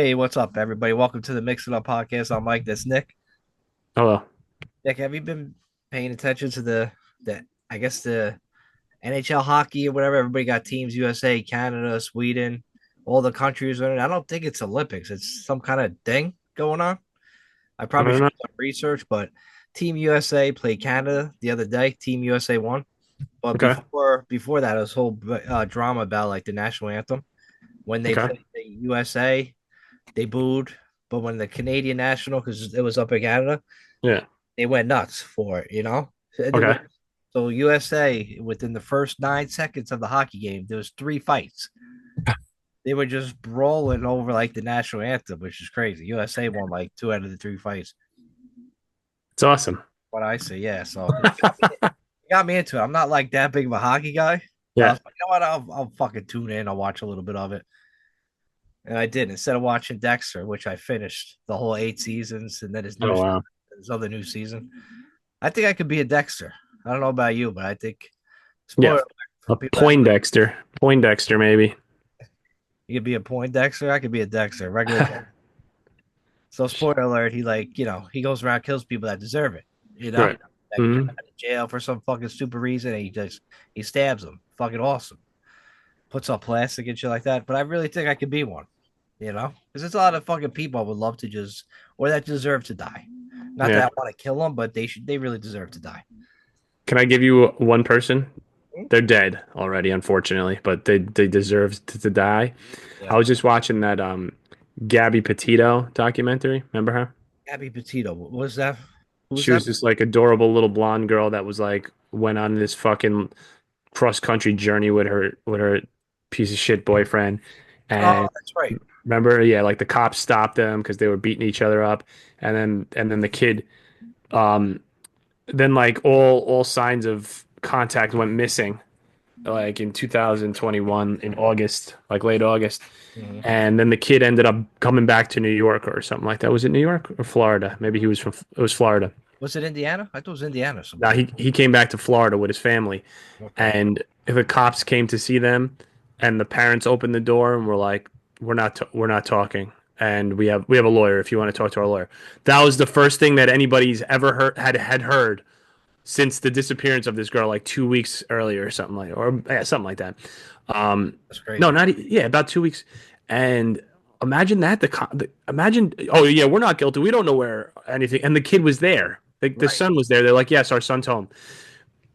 Hey, what's up, everybody? Welcome to the Mix It Up podcast. I'm Mike. That's Nick. Hello. Nick, have you been paying attention to the I guess the NHL hockey or whatever? Everybody got teams: USA, Canada, Sweden, all the countries in it. I don't think it's Olympics. It's some kind of thing going on. I I probably don't should know. do some research, but Team USA played Canada the other day. Team USA won. But Okay. before that, this whole drama about like the national anthem when they Okay. played the USA, they booed. But when the Canadian national, because it was up in Canada, Yeah. they went nuts for it, you know? Okay. So USA, within the first 9 seconds of the hockey game, there was three fights. They were just brawling over like the national anthem, which is crazy. USA won like two out of the three fights. It's awesome. What I say, yeah. So it got me into it. I'm not like that big of a hockey guy. But I Yeah. was like, you know what? I'll fucking tune in. I'll watch a little bit of it. And I did instead of watching Dexter, which I finished the whole 8 seasons, and then Oh wow. his other new season. I think I could be a Dexter. I don't know about you, but I think Yeah. spoiler alert A for people that Poindexter. Poindexter, maybe. you could be a point Dexter. I could be a Dexter, regular Dexter. So spoiler alert, he goes around kills people that deserve it, Right. that get Hmm. out of jail for some fucking stupid reason, and he stabs them. Fucking awesome. Puts on plastic and shit like that. But I really think I could be one, because there's a lot of fucking people I would love to just or that deserve to die. Not that Yeah. I want to kill them, but they really deserve to die. Can I give you one person? They're dead already, unfortunately, but they deserve to die. I Yeah. was just watching that Gabby Petito documentary. Remember her? Abby Petito. What was that? Who's She that? was this like adorable little blonde girl that was like went on this fucking cross country journey with her piece of shit boyfriend. Oh, And that's right. remember, yeah, like the cops stopped them because they were beating each other up, and then the kid, um, then like all signs of contact went missing, like in 2021 in August, like late August, Mhm. and then the kid ended up coming back to New York or something like that. Was it New York or Florida? Maybe he was from it was Florida. Was it Indiana? I thought it was Indiana Now somewhere. he came back to Florida with his family, Okay. and the cops came to see them, and the parents opened the door and were like, we're not talking, and we have a lawyer if you want to talk to our lawyer." That was the first thing that anybody's ever had heard since the disappearance of this girl, like 2 weeks earlier or something like, or yeah, something like that. That's No, crazy. not yeah, about 2 weeks, and. Imagine that imagine oh yeah, we're not guilty, we don't know where anything, and the kid was there, like the Right. son was there. They're like, yes, our son's home.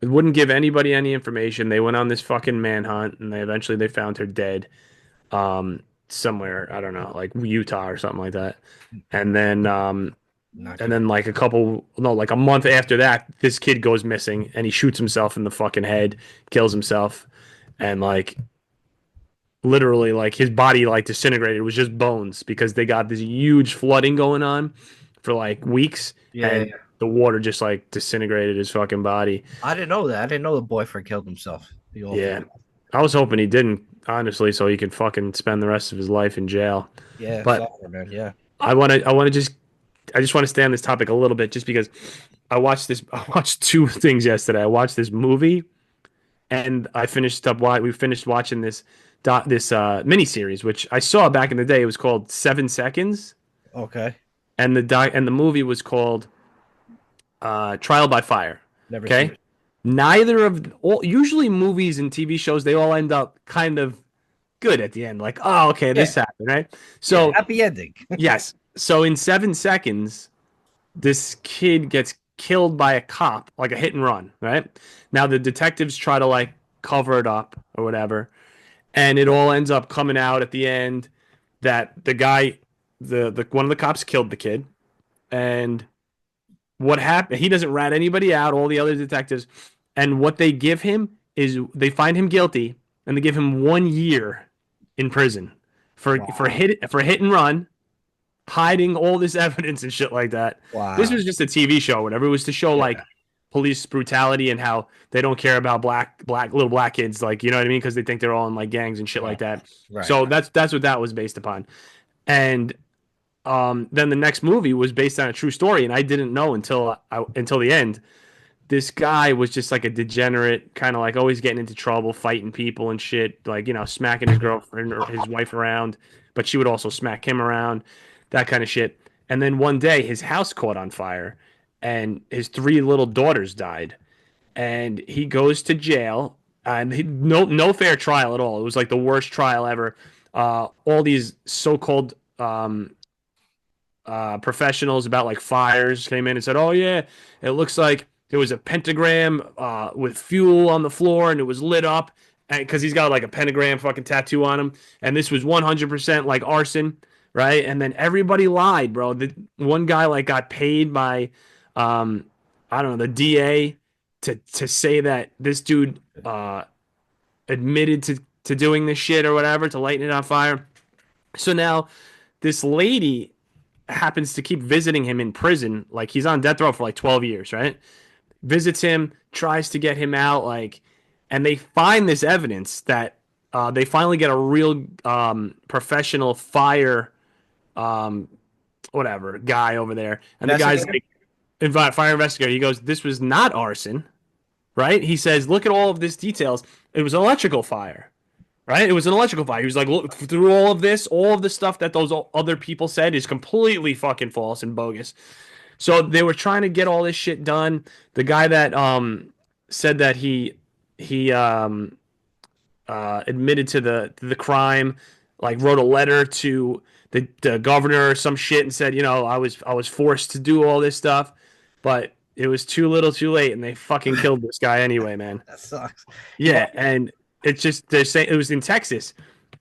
It wouldn't give anybody any information. They went on this fucking manhunt, and they found her dead, somewhere, I don't know, like Utah or something like that. And Not good. then like a couple, no, like a month after that, this kid goes missing, and he shoots himself in the fucking head, kills himself, and like literally like his body like disintegrated. It was just bones because they got this huge flooding going on for like weeks, Yeah, and yeah. the water just like disintegrated his fucking body. I didn't know that. I didn't know the boyfriend killed himself. The old Yeah. I was hoping he didn't, honestly, so he could fucking spend the rest of his life in jail. Yeah, But soccer man. Yeah. I want to I just want to stay on this topic a little bit just because I watched two things yesterday. I watched this movie, and we finished watching this mini series which I saw back in the day. It was called 7 Seconds, Okay. and the movie was called Trial by Fire. Never seen Okay? it. Neither of all Usually movies and TV shows, they all end up kind of good at the end. Like, oh, okay, Yeah. this happened, right? Yeah. So, Happy ending. yes. So in 7 seconds, this kid gets killed by a cop, like a hit and run, right? Now the detectives try to like cover it up or whatever, and it all ends up coming out at the end that the guy, the one of the cops killed the kid, and what happened? He doesn't rat anybody out. All the other detectives, and what they give him is they find him guilty, and they give him 1 year in prison Wow. for hit and run, hiding all this evidence and shit like that. This Wow. was just a TV show, whatever. It was to show Yeah. like police brutality and how they don't care about black little black kids, like, you know what I mean, because they think they're all in like gangs and shit like Right. that. Right. So that's what that was based upon. And then the next movie was based on a true story, and I didn't know until the end. This guy was just like a degenerate, kind of like always getting into trouble, fighting people and shit, like, you know, smacking his girlfriend or his wife around. but she would also smack him around, that kind of shit. And then one day his house caught on fire and his three little daughters died. And he goes to jail and no fair trial at all. It was like the worst trial ever. All these so-called professionals about like fires came in and said, "Oh yeah, it looks like there was a pentagram with fuel on the floor and it was lit up because he's got like a pentagram fucking tattoo on him, and this was 100% like arson, right?" And then everybody lied, bro. The one guy like got paid by, um, I don't know, the DA to say that this dude admitted to doing this shit or whatever to lighting it on fire. So now this lady happens to keep visiting him in prison. Like he's on death row for like 12 years, right? Visits him, tries to get him out, like, and they find this evidence that they finally get a real professional fire, um, whatever guy over there, and the guy's Investigator. like, fire investigator. He goes, "This was not arson, right?" He says, "Look at all of this details. It was an electrical fire." Right? It was an electrical fire. He was like, look, through all of this, all of the stuff that those other people said is completely fucking false and bogus. So they were trying to get all this shit done. The guy that said that he admitted to the crime, like wrote a letter to the governor or some shit and said, I was forced to do all this stuff, but it was too little, too late, and they fucking killed this guy anyway, man. That sucks. You know, Yeah, and it's just they're saying it was in Texas,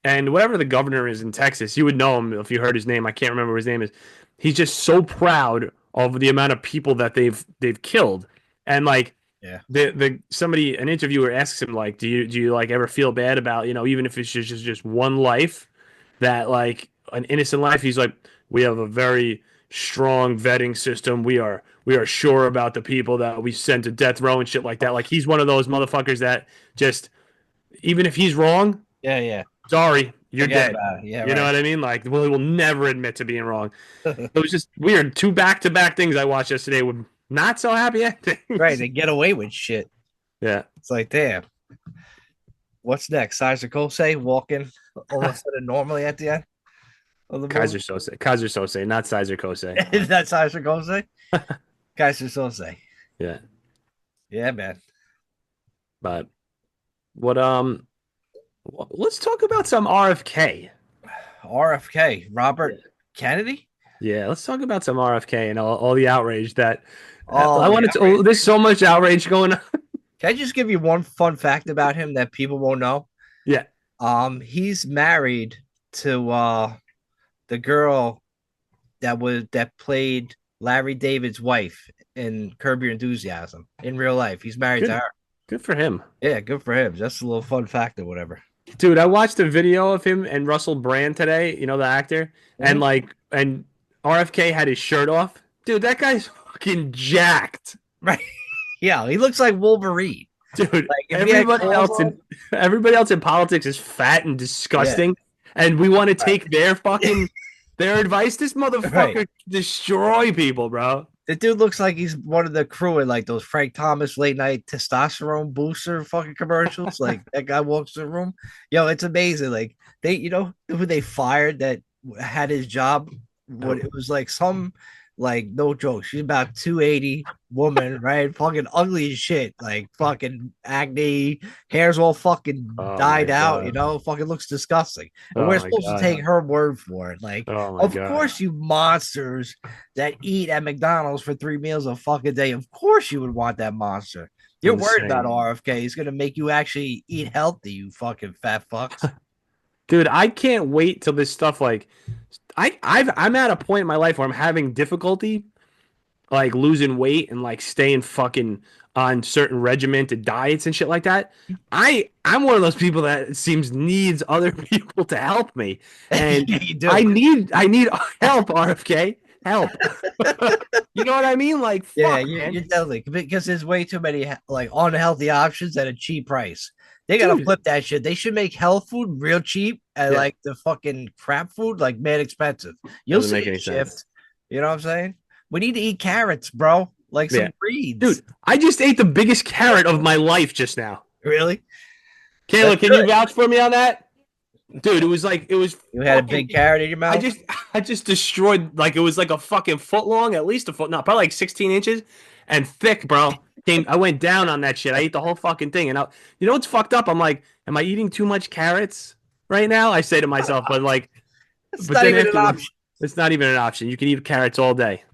and whatever the governor is in Texas, you would know him if you heard his name. I can't remember what his name is. He's just so proud of the amount of people that they've killed, and like yeah. the somebody an interviewer asks him like, do you like ever feel bad about even if it's just one life that like an innocent life? He's like, we have a very strong vetting system. We are sure about the people that we send to death row and shit like that. Like he's one of those motherfuckers that just even if he's wrong, Yeah, yeah. sorry, you're Forget dead. about it. Yeah, You know right. what I mean? Like, well, he will never admit to being wrong. It was just weird. Two back-to-back things I watched yesterday with not so happy Right. endings. They get away with shit. Yeah, It's like, damn. What's next? Sizer Kosei walking all of a sudden normally at the end of the movie. Kaiser Sose, not Sizer Kose. Is that Sizer Kosei? Kaiser Sose. Yeah, Yeah, man. but what? Let's talk about some RFK. R.F.K. Yeah, Robert Kennedy. yeah. Let's talk about some RFK and all the outrage that Oh, I the wanted to. outrage. Oh, there's so much outrage going on. Can I just give you one fun fact about him that people won't know? Yeah, He's married to the girl that played Larry David's wife in Curb Your Enthusiasm in real life. He's married to good, her. good for him. Yeah, good for him. Just a little fun fact or whatever. Dude, I watched a video of him and Russell Brand today, the actor, and Mhm. RFK had his shirt off. Dude, that guy's fucking jacked. Right. Yeah, he looks like Wolverine. Dude, Like if he had clothes on, everybody else in politics is fat and yeah. disgusting, and we want to Right. take their advice. This Right. motherfucker destroy people, bro. The dude looks like he's one of the crew in like those Frank Thomas late night testosterone booster fucking commercials. Like that guy walks in the room. Yo, it's amazing. Like who they fired that had his job. What Oh, it was like some like no joke. She's about 280 woman, right? Fucking ugly as shit. Like fucking acne, hair's all fucking oh my dyed out, god. fucking looks disgusting. And Oh we're my supposed to god. take her word for it. Like, Oh my of god. course, you monsters that eat at McDonald's for 3 meals a fucking day. Of course, you would want that monster. You're worried about Insane. RFK. He's gonna make you actually eat healthy, you fucking fat fucks. Dude, I can't wait till this stuff like I'm at a point in my life where I'm having difficulty like losing weight and like staying fucking on certain regimented diets and shit like that. I'm one of those people that it seems needs other people to help me. And Yeah, you do. I need help, RFK. Help. You know what I mean? Like Yeah, fuck, you're, man. you're definitely because there's way too many like unhealthy options at a cheap price. They gotta Dude. flip that shit. They should make health food real cheap and Yeah. like the fucking crap food like mad expensive. You'll Doesn't see make a any sense. shift. You know what I'm saying? We need to eat carrots, bro. Like Yeah. some greens. Dude, I just ate the biggest carrot of my life just now. Really? Kayla, That's can you good. vouch for me on that? dude. It was You had a fucking. big carrot in your I mouth. just I just destroyed like it was like a fucking foot long, at least a foot, no, probably like 16 inches and thick, bro. I went down on that shit. I ate the whole fucking thing, and you know what's fucked up? I'm like, am I eating too much carrots right now? I say to myself, It's but not then even an afterwards, option. it's not even an option. You can eat carrots all day.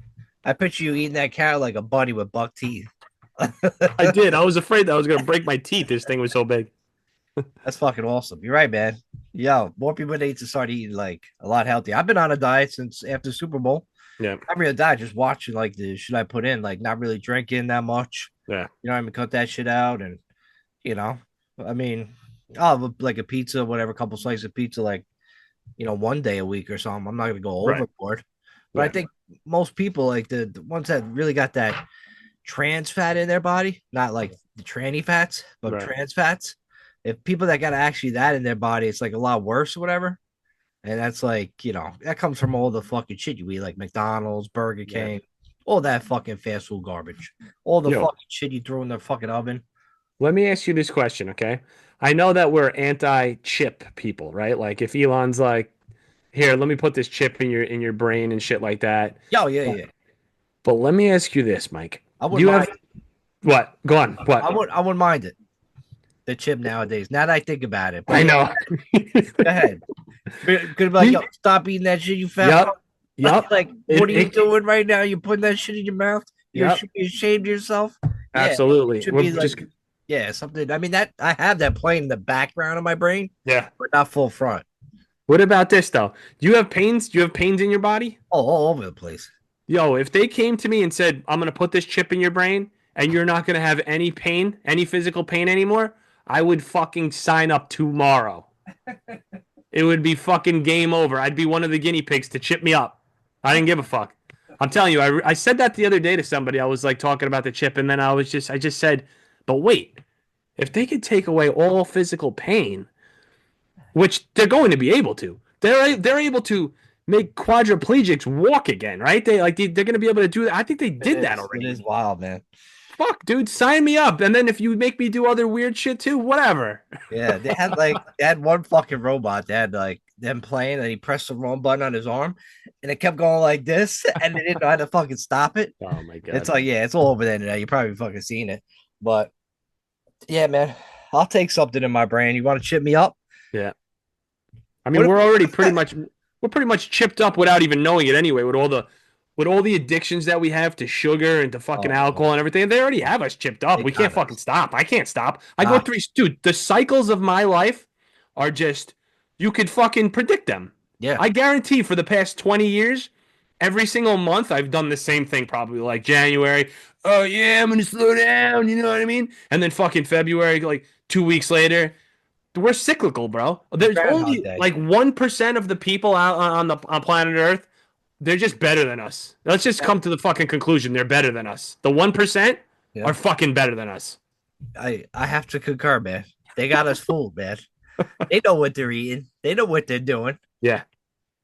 I picture you eating that carrot like a bunny with buck teeth. I did. I was afraid that I was gonna break my teeth. This thing was so big. That's fucking awesome. You're right, man. Yo, more people need to start eating like a lot healthier. I've been on a diet since after Super Bowl. Yeah, Not really a diet, just watching like the shit I put in, like not really drinking that much. yeah, You know what I mean? Cut that shit out, and you know, I mean, I'll have like a pizza, whatever, a couple slices of pizza, like one day a week or something. I'm not gonna go right, overboard, but I yeah, think most people, like the ones that really got that trans fat in their body, not like the tranny fats, but right, trans fats. If people that got actually that in their body, it's like a lot worse or whatever. And that's like, that comes from all the fucking shit you eat, like McDonald's, Burger yeah. King, all that fucking fast food garbage, all the Yo, fucking shit you throw in the fucking oven. let me ask you this question, okay? I know that we're anti-chip people, right? Like if Elon's like, here, let me put this chip in your brain and shit like that. Yo, yeah, But, yeah. but let me ask you this, Mike. I Do wouldn't you mind. have what? Go on. I What? would. I wouldn't mind it. The chip nowadays. Now that I think about it, but I yeah, know. go ahead. Could be like, We, yo, stop eating that shit, you fat fuck. yep, yep. Like, what It, are you it, doing right now? You putting that shit in your mouth? You yep, should be ashamed of yourself. Yeah, it absolutely. should We're be like, just, yeah, something. I mean, that I have that playing in the background of my brain, yeah. but not full front. What about this though? Do you have pains? Do you have pains in your body? Oh, all over the place. Yo, if they came to me and said, I'm gonna put this chip in your brain and you're not gonna have any pain, any physical pain anymore, I would fucking sign up tomorrow. It would be fucking game over. I'd be one of the guinea pigs to chip me up. I didn't give a fuck. I'm telling you, I said that the other day to somebody. I was like talking about the chip, and then I just said, but wait, if they could take away all physical pain, which they're going to be able to, they're able to make quadriplegics walk again, right? They're going to be able to do that. I think they It did that is. It already. is wild, man. Fuck, dude, sign me up. And then if you make me do other weird shit too, whatever. Yeah, they had one fucking robot. They had like them playing, and he pressed the wrong button on his arm, and it kept going like this, and they didn't know how to fucking stop it. Oh my It's god. like, yeah, it's all over there now. You probably fucking seen it, but yeah, man, I'll take something in my brain. You want to chip me up? Yeah. I mean, What if we're pretty much chipped up without even knowing it anyway, with all the addictions that we have to sugar and to fucking Oh, alcohol and everything. They already have us chipped up. they We can't got fucking us. stop. I can't stop. I go Nah, through, dude, the cycles of my life are just you could fucking predict them. yeah, I guarantee for the past 20 years, every single month I've done the same thing probably like January. Oh yeah, I'm gonna slow down, you know what I mean? And then fucking February, like 2 weeks later, we're cyclical, bro. There's Groundhog only Day. like 1% of the people out on planet Earth. They're just better than us. Let's just Yeah, come to the fucking conclusion. They're better than us. The 1% yeah. are fucking better than us. I have to concur, man. They got us fooled, man. They know what they're eating. They know what they're doing. Yeah,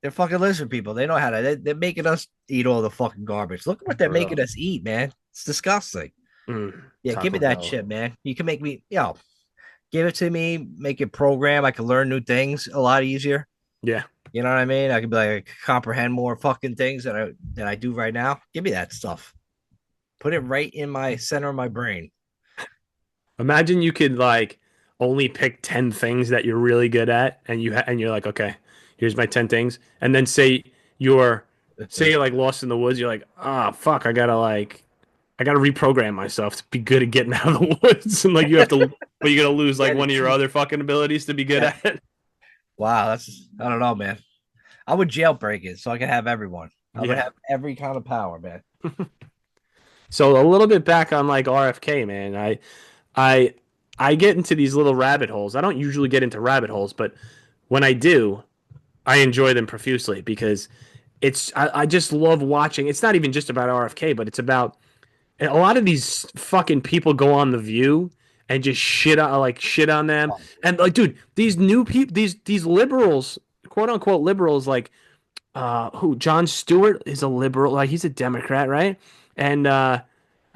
They're fucking lizard people. They know how to. They're making us eat all the fucking garbage. Look at what they're for making real. us eat, man. It's disgusting. Yeah, give me Taco that Bell. shit, man. You can make me, give it to me, make it program. I can learn new things a lot easier. Yeah. You know what I mean? I can be like comprehend more fucking things than I do right now. Give me that stuff. Put it right in my center of my brain. Imagine you could like only pick 10 things that you're really good at and you're like, okay, here's my 10 things. And then you're you're like lost in the woods, you're like, "Ah, fuck, I gotta reprogram myself to be good at getting out of the woods." And like but you're gonna lose like Yeah, one of your other fucking abilities to be good yeah. at it. Wow, that's I don't know, man. I would jailbreak it so I could have everyone. I would Yeah. have every kind of power, man. So a little bit back on like RFK, man. I I get into these little rabbit holes. I don't usually get into rabbit holes, but when I do, I enjoy them profusely because I just love watching. It's not even just about RFK, but it's about a lot of these fucking people go on the View and just shit on them. Oh, And like, dude, these new people, these liberals, quote unquote liberals, like who John Stewart is a liberal, like he's a Democrat, right? And I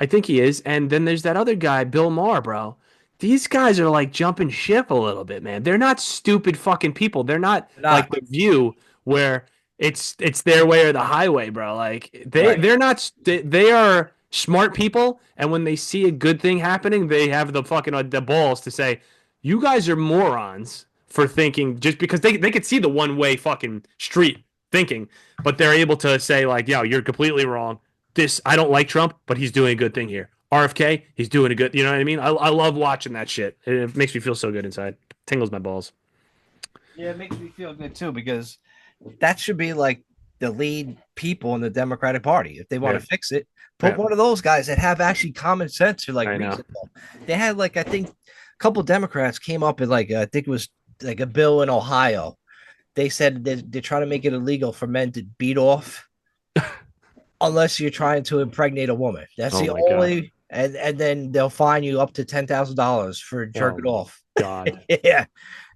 think he is. And then there's that other guy, Bill Maher, bro. these guys are like jumping ship a little bit, man. They're not stupid fucking people. They're not Not like the View where it's their way or the highway, bro. Like right. they're not they are smart people, and when they see a good thing happening, they have the fucking the balls to say, "You guys are morons for thinking just because they could see the one way fucking street thinking, but they're able to say like, yo, you're completely wrong. This I don't like Trump, but he's doing a good thing here. R.F.K. He's doing a good. You know what I mean? I love watching that shit. It makes me feel so good inside. Tingles my balls. Yeah, it makes me feel good too because that should be like the lead people in the Democratic Party. If they want Yeah, to fix it, put yeah. one of those guys that have actually common sense or like I know. reasonable. They had like I think a couple Democrats came up with like I think it was like a bill in Ohio. They said they're trying to make it illegal for men to beat off unless you're trying to impregnate a woman. That's Oh the my god. only and then they'll fine you up to $10,000 for Oh jerking my off. god. Yeah,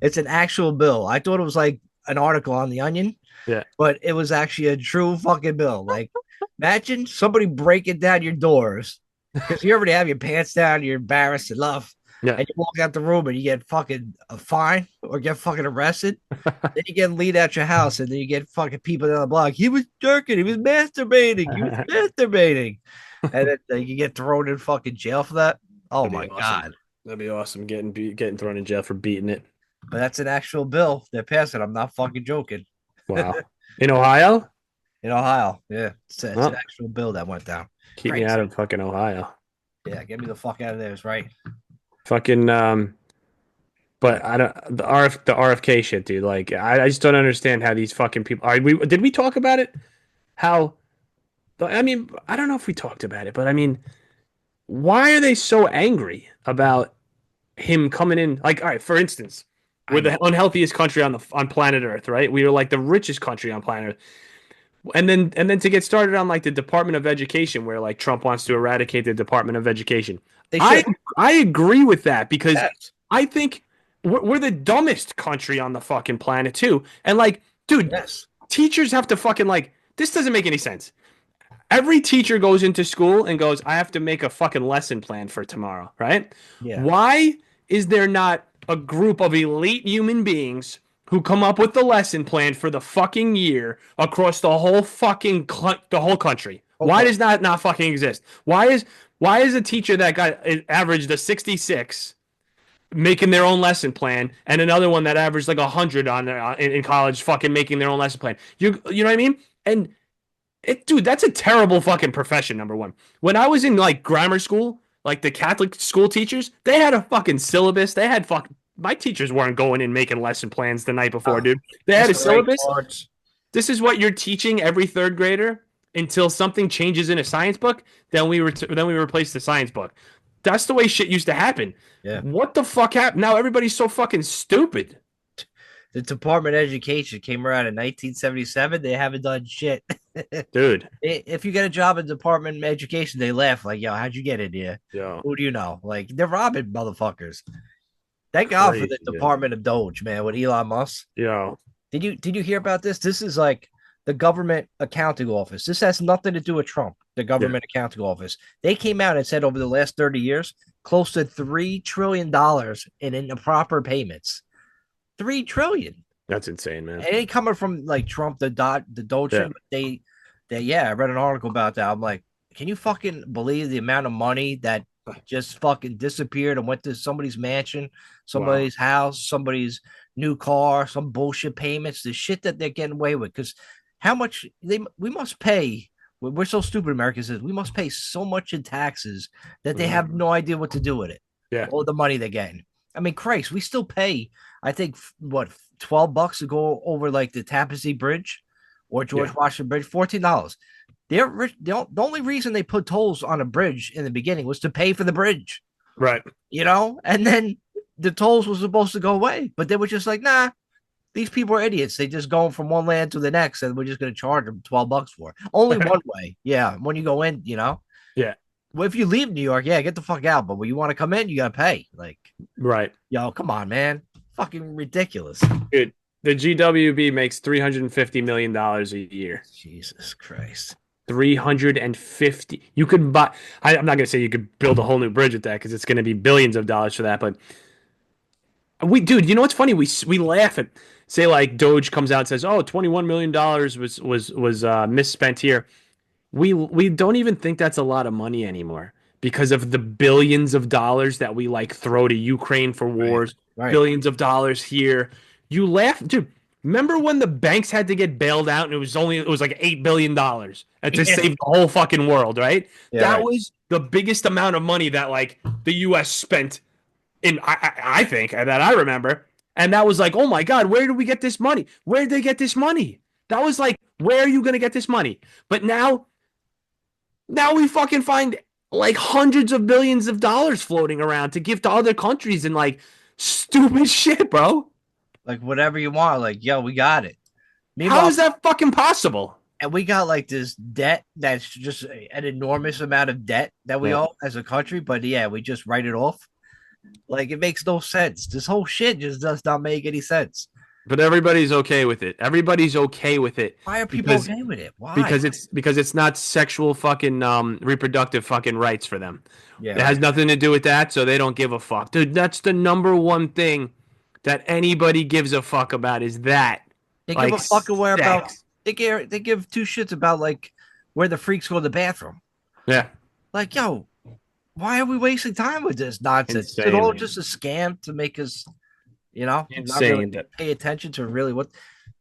it's an actual bill. I thought it was like an article on the Onion, Yeah. but it was actually a true fucking bill. Like, imagine somebody breaking down your doors because you already have your pants down, you're embarrassed enough, Yeah. and you walk out the room and you get fucking a fine or get fucking arrested. Then you get lead out your house, and then you get fucking people down the block. He was jerking. He was masturbating. He was masturbating, and then you get thrown in fucking jail for that. Oh That'd be my awesome. god! That'd be awesome. Getting thrown in jail for beating it. But that's an actual bill. They're passing. I'm not fucking joking. Wow. In Ohio? In Ohio. Yeah, it's an Well, actual bill that went down. keep me out Crazy. of fucking Ohio. Yeah, get me the fuck out of there. It's right. Fucking but I don't the RFK shit, dude. Like I just don't understand how these fucking people are we did we talk about it? How I mean, I don't know if we talked about it, but I mean, why are they so angry about him coming in? Like, all right, for instance, I we're the know. unhealthiest country on planet Earth, right? We are like the richest country on planet Earth. And then to get started on like the Department of Education, where like Trump wants to eradicate the Department of Education. They I should. I agree with that because Yes. I think we're the dumbest country on the fucking planet too. And like, dude, Yes. teachers have to fucking like this doesn't make any sense. Every teacher goes into school and goes, I have to make a fucking lesson plan for tomorrow, right? Yeah. Why is there not a group of elite human beings who come up with the lesson plan for the fucking year across the whole fucking the whole country? Why Okay. does that not fucking exist? Why is a teacher that got averaged a 66 making their own lesson plan and another one that averaged like 100 on their, in college fucking making their own lesson plan? You know what I mean? And dude, that's a terrible fucking profession. Number one, when I was in like grammar school, like the Catholic school teachers, they had a fucking syllabus. They had my teachers weren't going in making lesson plans the night before, dude. They had Just a the right syllabus. parts. This is what you're teaching every third grader until something changes in a science book. Then we replace the science book. That's the way shit used to happen. Yeah. What the fuck happened? Now everybody's so fucking stupid, The Department of Education came around in 1977. They haven't done shit. dude. If you get a job in Department of Education, they laugh like, "Yo, how'd you get in here? Yo, Who do you know?" Like they're robbing motherfuckers. Thank God for the crazy, dude. Department of Doge, man, with Elon Musk. Yo, Did you hear about this? This is like the government accounting office. This has nothing to do with Trump. The yeah, government accounting office. They came out and said over the last 30 years, close to $3 trillion in improper payments. 3 trillion. that's insane, man. It ain't coming from like Trump, the Doge Yeah. thing. Yeah, I read an article about that. I'm like, can you fucking believe the amount of money that just fucking disappeared and went to somebody's mansion, Wow. somebody's house, somebody's new car, some bullshit payments, the shit that they're getting away with? Because how much we must pay. We're so stupid, Americans is we must pay so much in taxes that they have Mhm. no idea what to do with it. Yeah. All the money they're getting. I mean, Christ, we still pay. I think what $12 to go over like the Tappan Bridge or Yeah. George Washington Bridge, $14. They're rich. The only reason they put tolls on a bridge in the beginning was to pay for the bridge, Right. and then the tolls were supposed to go away, but they were just like, nah, these people are idiots. They just going from one land to the next, and we're just going to charge them $12 for it. Only one way. Yeah, when you go in, Yeah. Well, if you leave New York, yeah, get the fuck out. But when you want to come in, you got to pay. Like, Right. yo, come on, man, fucking ridiculous. Dude, the GWB makes $350 million a year. Jesus Christ. 350. You could buy. I'm not gonna say you could build a whole new bridge with that because it's gonna be billions of dollars for that. But dude, you know what's funny? We laugh at say like Doge comes out and says, "Oh, $21 million was misspent here." We don't even think that's a lot of money anymore because of the billions of dollars that we like throw to Ukraine for Right. wars, Right. billions of dollars here. You laugh, dude. Remember when the banks had to get bailed out and it was like $8 billion to Yeah. save the whole fucking world, right? Yeah. That Right. was the biggest amount of money that like the U.S. spent in I think that I remember, and that was like, oh my god, where did we get this money? Where did they get this money? That was like, where are you gonna get this money? But now we fucking find like hundreds of billions of dollars floating around to give to other countries and like stupid shit, bro. Like whatever you want. Like, yo, we got it. How Meanwhile, is that fucking possible? and we got like this debt that's just an enormous amount of debt that we Yeah. owe as a country. But yeah, we just write it off. Like it makes no sense. This whole shit just does not make any sense. But everybody's okay with it. Everybody's okay with it Why are people because okay with it? Why? it's not sexual fucking reproductive fucking rights for them. Yeah, It has right. nothing to do with that, so they don't give a fuck. Dude, that's the number one thing that anybody gives a fuck about is that. They give Like a fuck aware about. sex. They give two shits about like where the freaks go to the bathroom. Yeah. Like, yo, why are we wasting time with this nonsense? Is it Insane, all man. just a scam to make us, not really Insane. pay attention to really what?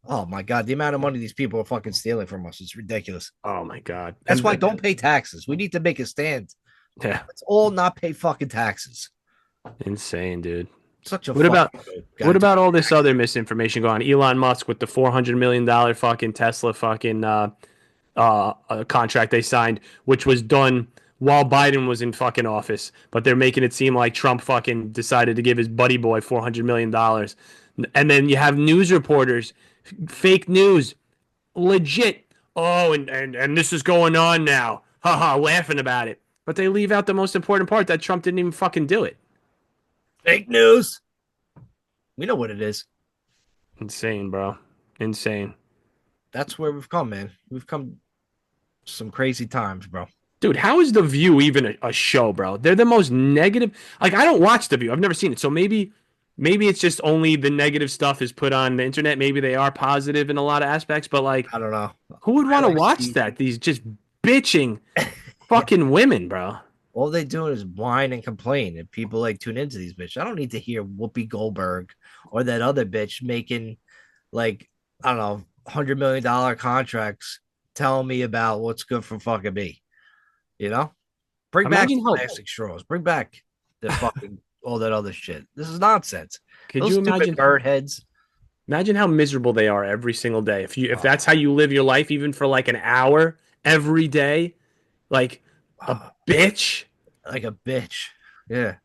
Oh my god, the amount of money these people are fucking stealing from us is ridiculous. Oh my god. That's why don't pay taxes. We need to make a stand. Yeah, Let's all not pay fucking taxes. insane, dude. Such a What about fucking what goddamn. about all this other misinformation going on? Elon Musk with the $400 million fucking Tesla fucking contract they signed, which was done while Biden was in fucking office, but they're making it seem like Trump fucking decided to give his buddy boy $400 million. And then you have news reporters, fake news, legit. Oh, and this is going on now. Haha, laughing about it. But they leave out the most important part that Trump didn't even fucking do it. Fake news. We know what it is. Insane, bro. Insane. That's where we've come, man. We've come some crazy times, bro. Dude, how is The View even a show, bro? They're the most negative. Like, I don't watch The View. I've never seen it. So maybe it's just only the negative stuff is put on the internet. Maybe they are positive in a lot of aspects, but like, I don't know. who would I want to only watch see that? These just bitching yeah, fucking women, bro. all they do is whine and complain, and people like tune into these bitches. I don't need to hear Whoopi Goldberg or that other bitch making like I don't know $100 million contracts telling me about what's good for fucking me. You know, bring back Imagine the how plastic straws. Bring back the fucking all that other shit. This is nonsense. could Those you stupid bird heads. imagine how miserable they are every single day. If Oh, that's how you live your life, even for like an hour every day, like a oh, bitch. like a bitch. Yeah.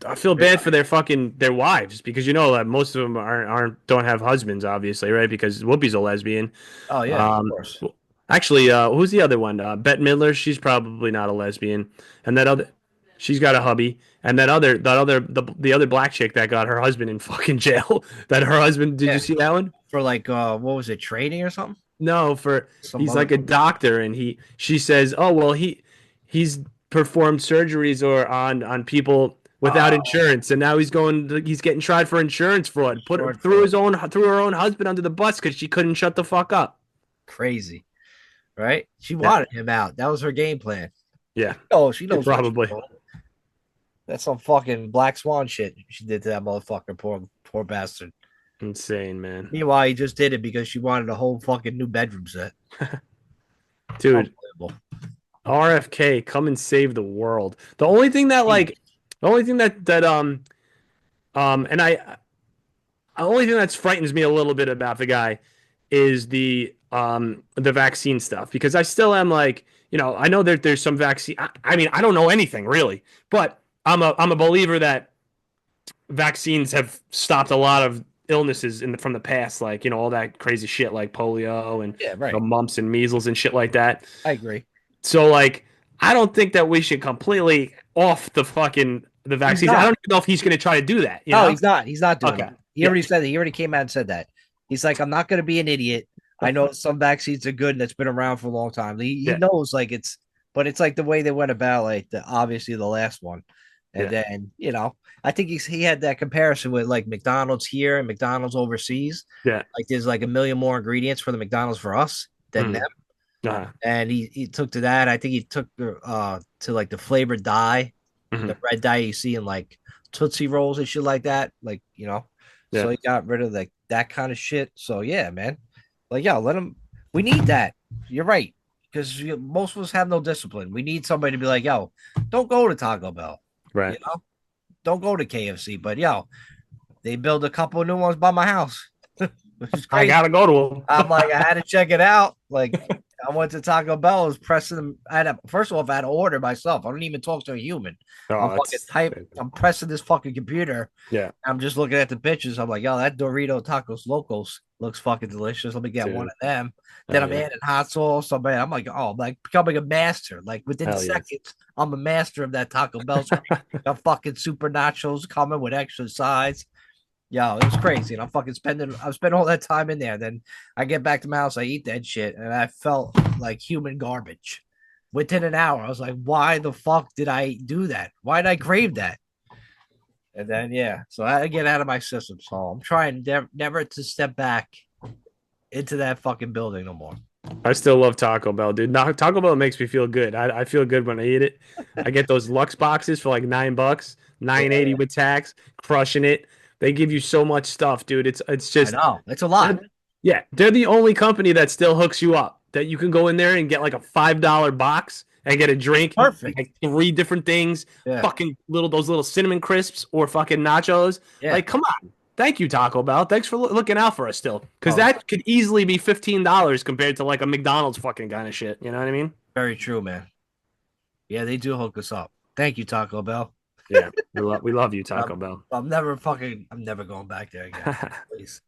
I feel bad for their wives because you know that most of them aren't don't have husbands, obviously, right? Because Whoopi's a lesbian. Oh yeah, of Um, course. actually, who's the other one? Bette Midler. She's probably not a lesbian. And that other, she's got a hubby. And the other black chick that got her husband in fucking jail. That her husband. Did you Yeah. see that one? For like what was it, trading or something? No, for Some he's other like a doctor, and she says, oh well, he's performed surgeries or on people without uh insurance, and now he's getting tried for insurance fraud. short Threw for her own husband under the bus because she couldn't shut the fuck up. crazy, right? She Yeah, wanted him out. That was her game plan. yeah, Oh, she knows what she's probably doing. That's some fucking black swan shit she did to that motherfucker. Poor bastard. insane, man. Meanwhile, he just did it because she wanted a whole fucking new bedroom set. Dude, Unbelievable. R.F.K. come and save the world. The only thing and the only thing that frightens me a little bit about the guy is the vaccine stuff because I still am like, I know that there's some vaccine. I mean, I don't know anything really, but I'm a believer that vaccines have stopped a lot of illnesses from the past, like all that crazy shit like polio and Yeah, right. mumps and measles and shit like that. I agree. So like, I don't think that we should completely off the He's vaccines. I don't not. even know if he's going to try to do that. No, he's not. He's not doing Okay. that. He Yeah. already said that. He already came out and said that. He's like, I'm not going to be an idiot. I know some vaccines are good and it's been around for a long time. He Yeah, knows like it's, but it's like the way they went about like the obviously the last one, and yeah, then I think he had that comparison with like McDonald's here and McDonald's overseas. yeah. Like there's like a million more ingredients for the McDonald's for us than them, Mm. Uh, and he took to that. I think he took to like the flavored dye, the mhm. red dye you see in like Tootsie Rolls and shit like that. Like, so Yeah. he got rid of like that kind of shit. So yeah, man. Like, yeah, let him. We need that. You're right. Because most of us have no discipline. We need somebody to be like, yo, don't go to Taco Bell. You Right. know, don't go to KFC. But yo, they built a couple of new ones by my house, which is I crazy. gotta go to I'm them. like, I had to check it out. Like, I went to Taco Bell, I was pressing them. First of all, if I had to order myself, I don't even talk to a human. I'm Oh, fucking that's type. I'm pressing this fucking computer. yeah, I'm just looking at the pictures. I'm like, yo, that Dorito Tacos Locos looks fucking delicious. Let me get one dude. of them. Then Oh I'm yeah. adding hot sauce. I'm like, oh, I'm like becoming a master. Like within Hell yes. seconds, I'm a master of that Taco Bell screen. Got fucking super nachos coming with extra sides. Yo, it was crazy. And I'm spending all that time in there. Then I get back to my house, I eat that shit, and I felt like human garbage. Within an hour, I was like, why the fuck did I do that? Why did I crave that? And then, yeah, so I had to get out of my system. So I'm trying never to step back into that fucking building no more. I still love Taco Bell, dude. No, Taco Bell makes me feel good. I feel good when I eat it. I get those Lux boxes for like $9, Yeah, 9.80 with tax, crushing it. They give you so much stuff, dude. It's I just know. It's a lot. yeah, they're the only company that still hooks you up. That you can go in there and get like a $5 box and get a drink, Perfect. like three different things, Yeah. fucking those little cinnamon crisps or fucking nachos. Yeah. Like, come on. Thank you, Taco Bell. Thanks for looking out for us still. Because Oh, that could easily be $15 compared to like a McDonald's fucking kind of shit. You know what I mean? very true, man. Yeah, they do hook us up. Thank you, Taco Bell. Yeah. We love you, Taco Bell. I'm never going back there again. Please.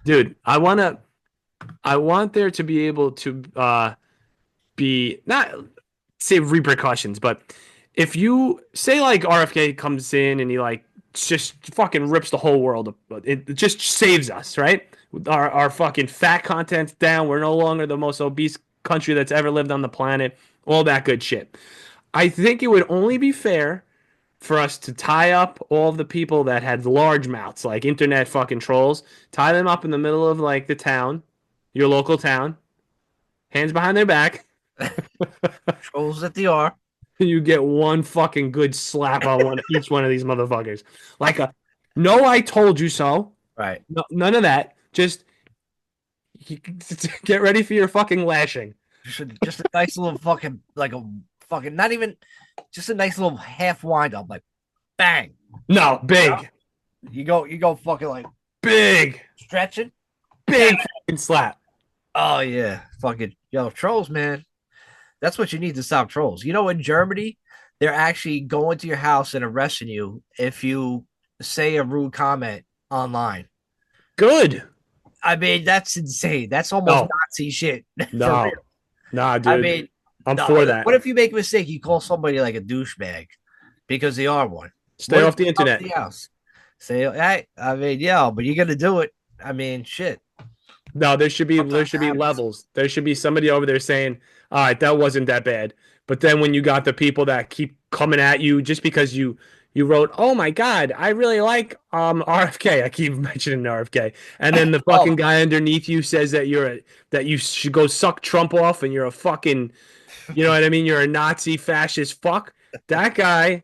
Dude, I want there to be able to be not say repercussions, but if you say like R.F.K. comes in and he like just fucking rips the whole world up, it just saves us, right? Our fucking fat content's down. We're no longer the most obese country that's ever lived on the planet. All that good shit. I think it would only be fair for us to tie up all of the people that had large mouths, like internet fucking trolls, tie them up in the middle of like the town, your local town, hands behind their back, Trolls that they are. you get one fucking good slap on each one of these motherfuckers. Like a no, I told you so. Right. No, none of that. Just get ready for your fucking lashing. Just a nice little fucking like a fucking not even just a nice little half wind up, like bang. No, You know? big, You go fucking like big, stretching. Bang. big fucking slap. Oh yeah. Fucking yo, trolls, man. That's what you need to stop trolls. In Germany, they're actually going to your house and arresting you if you say a rude comment online. Good. I mean, that's insane. That's almost No, Nazi shit for no, real. nah, I dude. mean, I'm no. for that. What if you make a mistake? You call somebody like a douchebag because they are one. Stay What if off you the come to internet. the house? Say, hey, I mean, yeah, but you're gonna do it. I mean, shit. No, there Sometimes should it be happens. levels. There should be somebody over there saying, "All right, that wasn't that bad." But then when you got the people that keep coming at you just because you wrote, "Oh my God, I really like RFK." I keep mentioning RFK, and then the Oh, fucking guy underneath you says that you should go suck Trump off, and you're a fucking, you know what I mean? You're a Nazi fascist fuck. That guy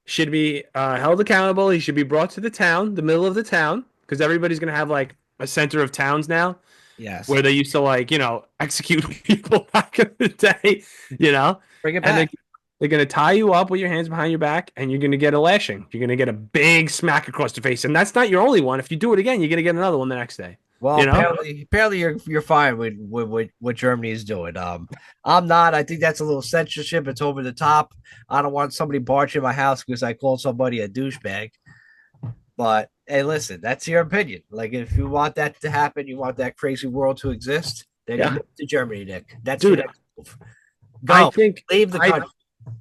should be held accountable. He should be brought to the town, the middle of the town, because everybody's gonna have like a center of towns now yes. where they used to like execute people back in the day, you know, Bring it and back. they're gonna tie you up with your hands behind your back, and you're gonna get a lashing. You're gonna get a big smack across the face, and that's not your only one. If you do it again, you're gonna get another one the next day. Well, You know? apparently you're fine with what Germany is doing. I'm not. I think that's a little censorship. It's over the top. I don't want somebody barging in my house because I called somebody a douchebag. But hey, listen, that's your opinion. Like, if you want that to happen, you want that crazy world to exist, then you Yeah, move to Germany, Nick. That's your dude. next move. I Go, think leave the I country.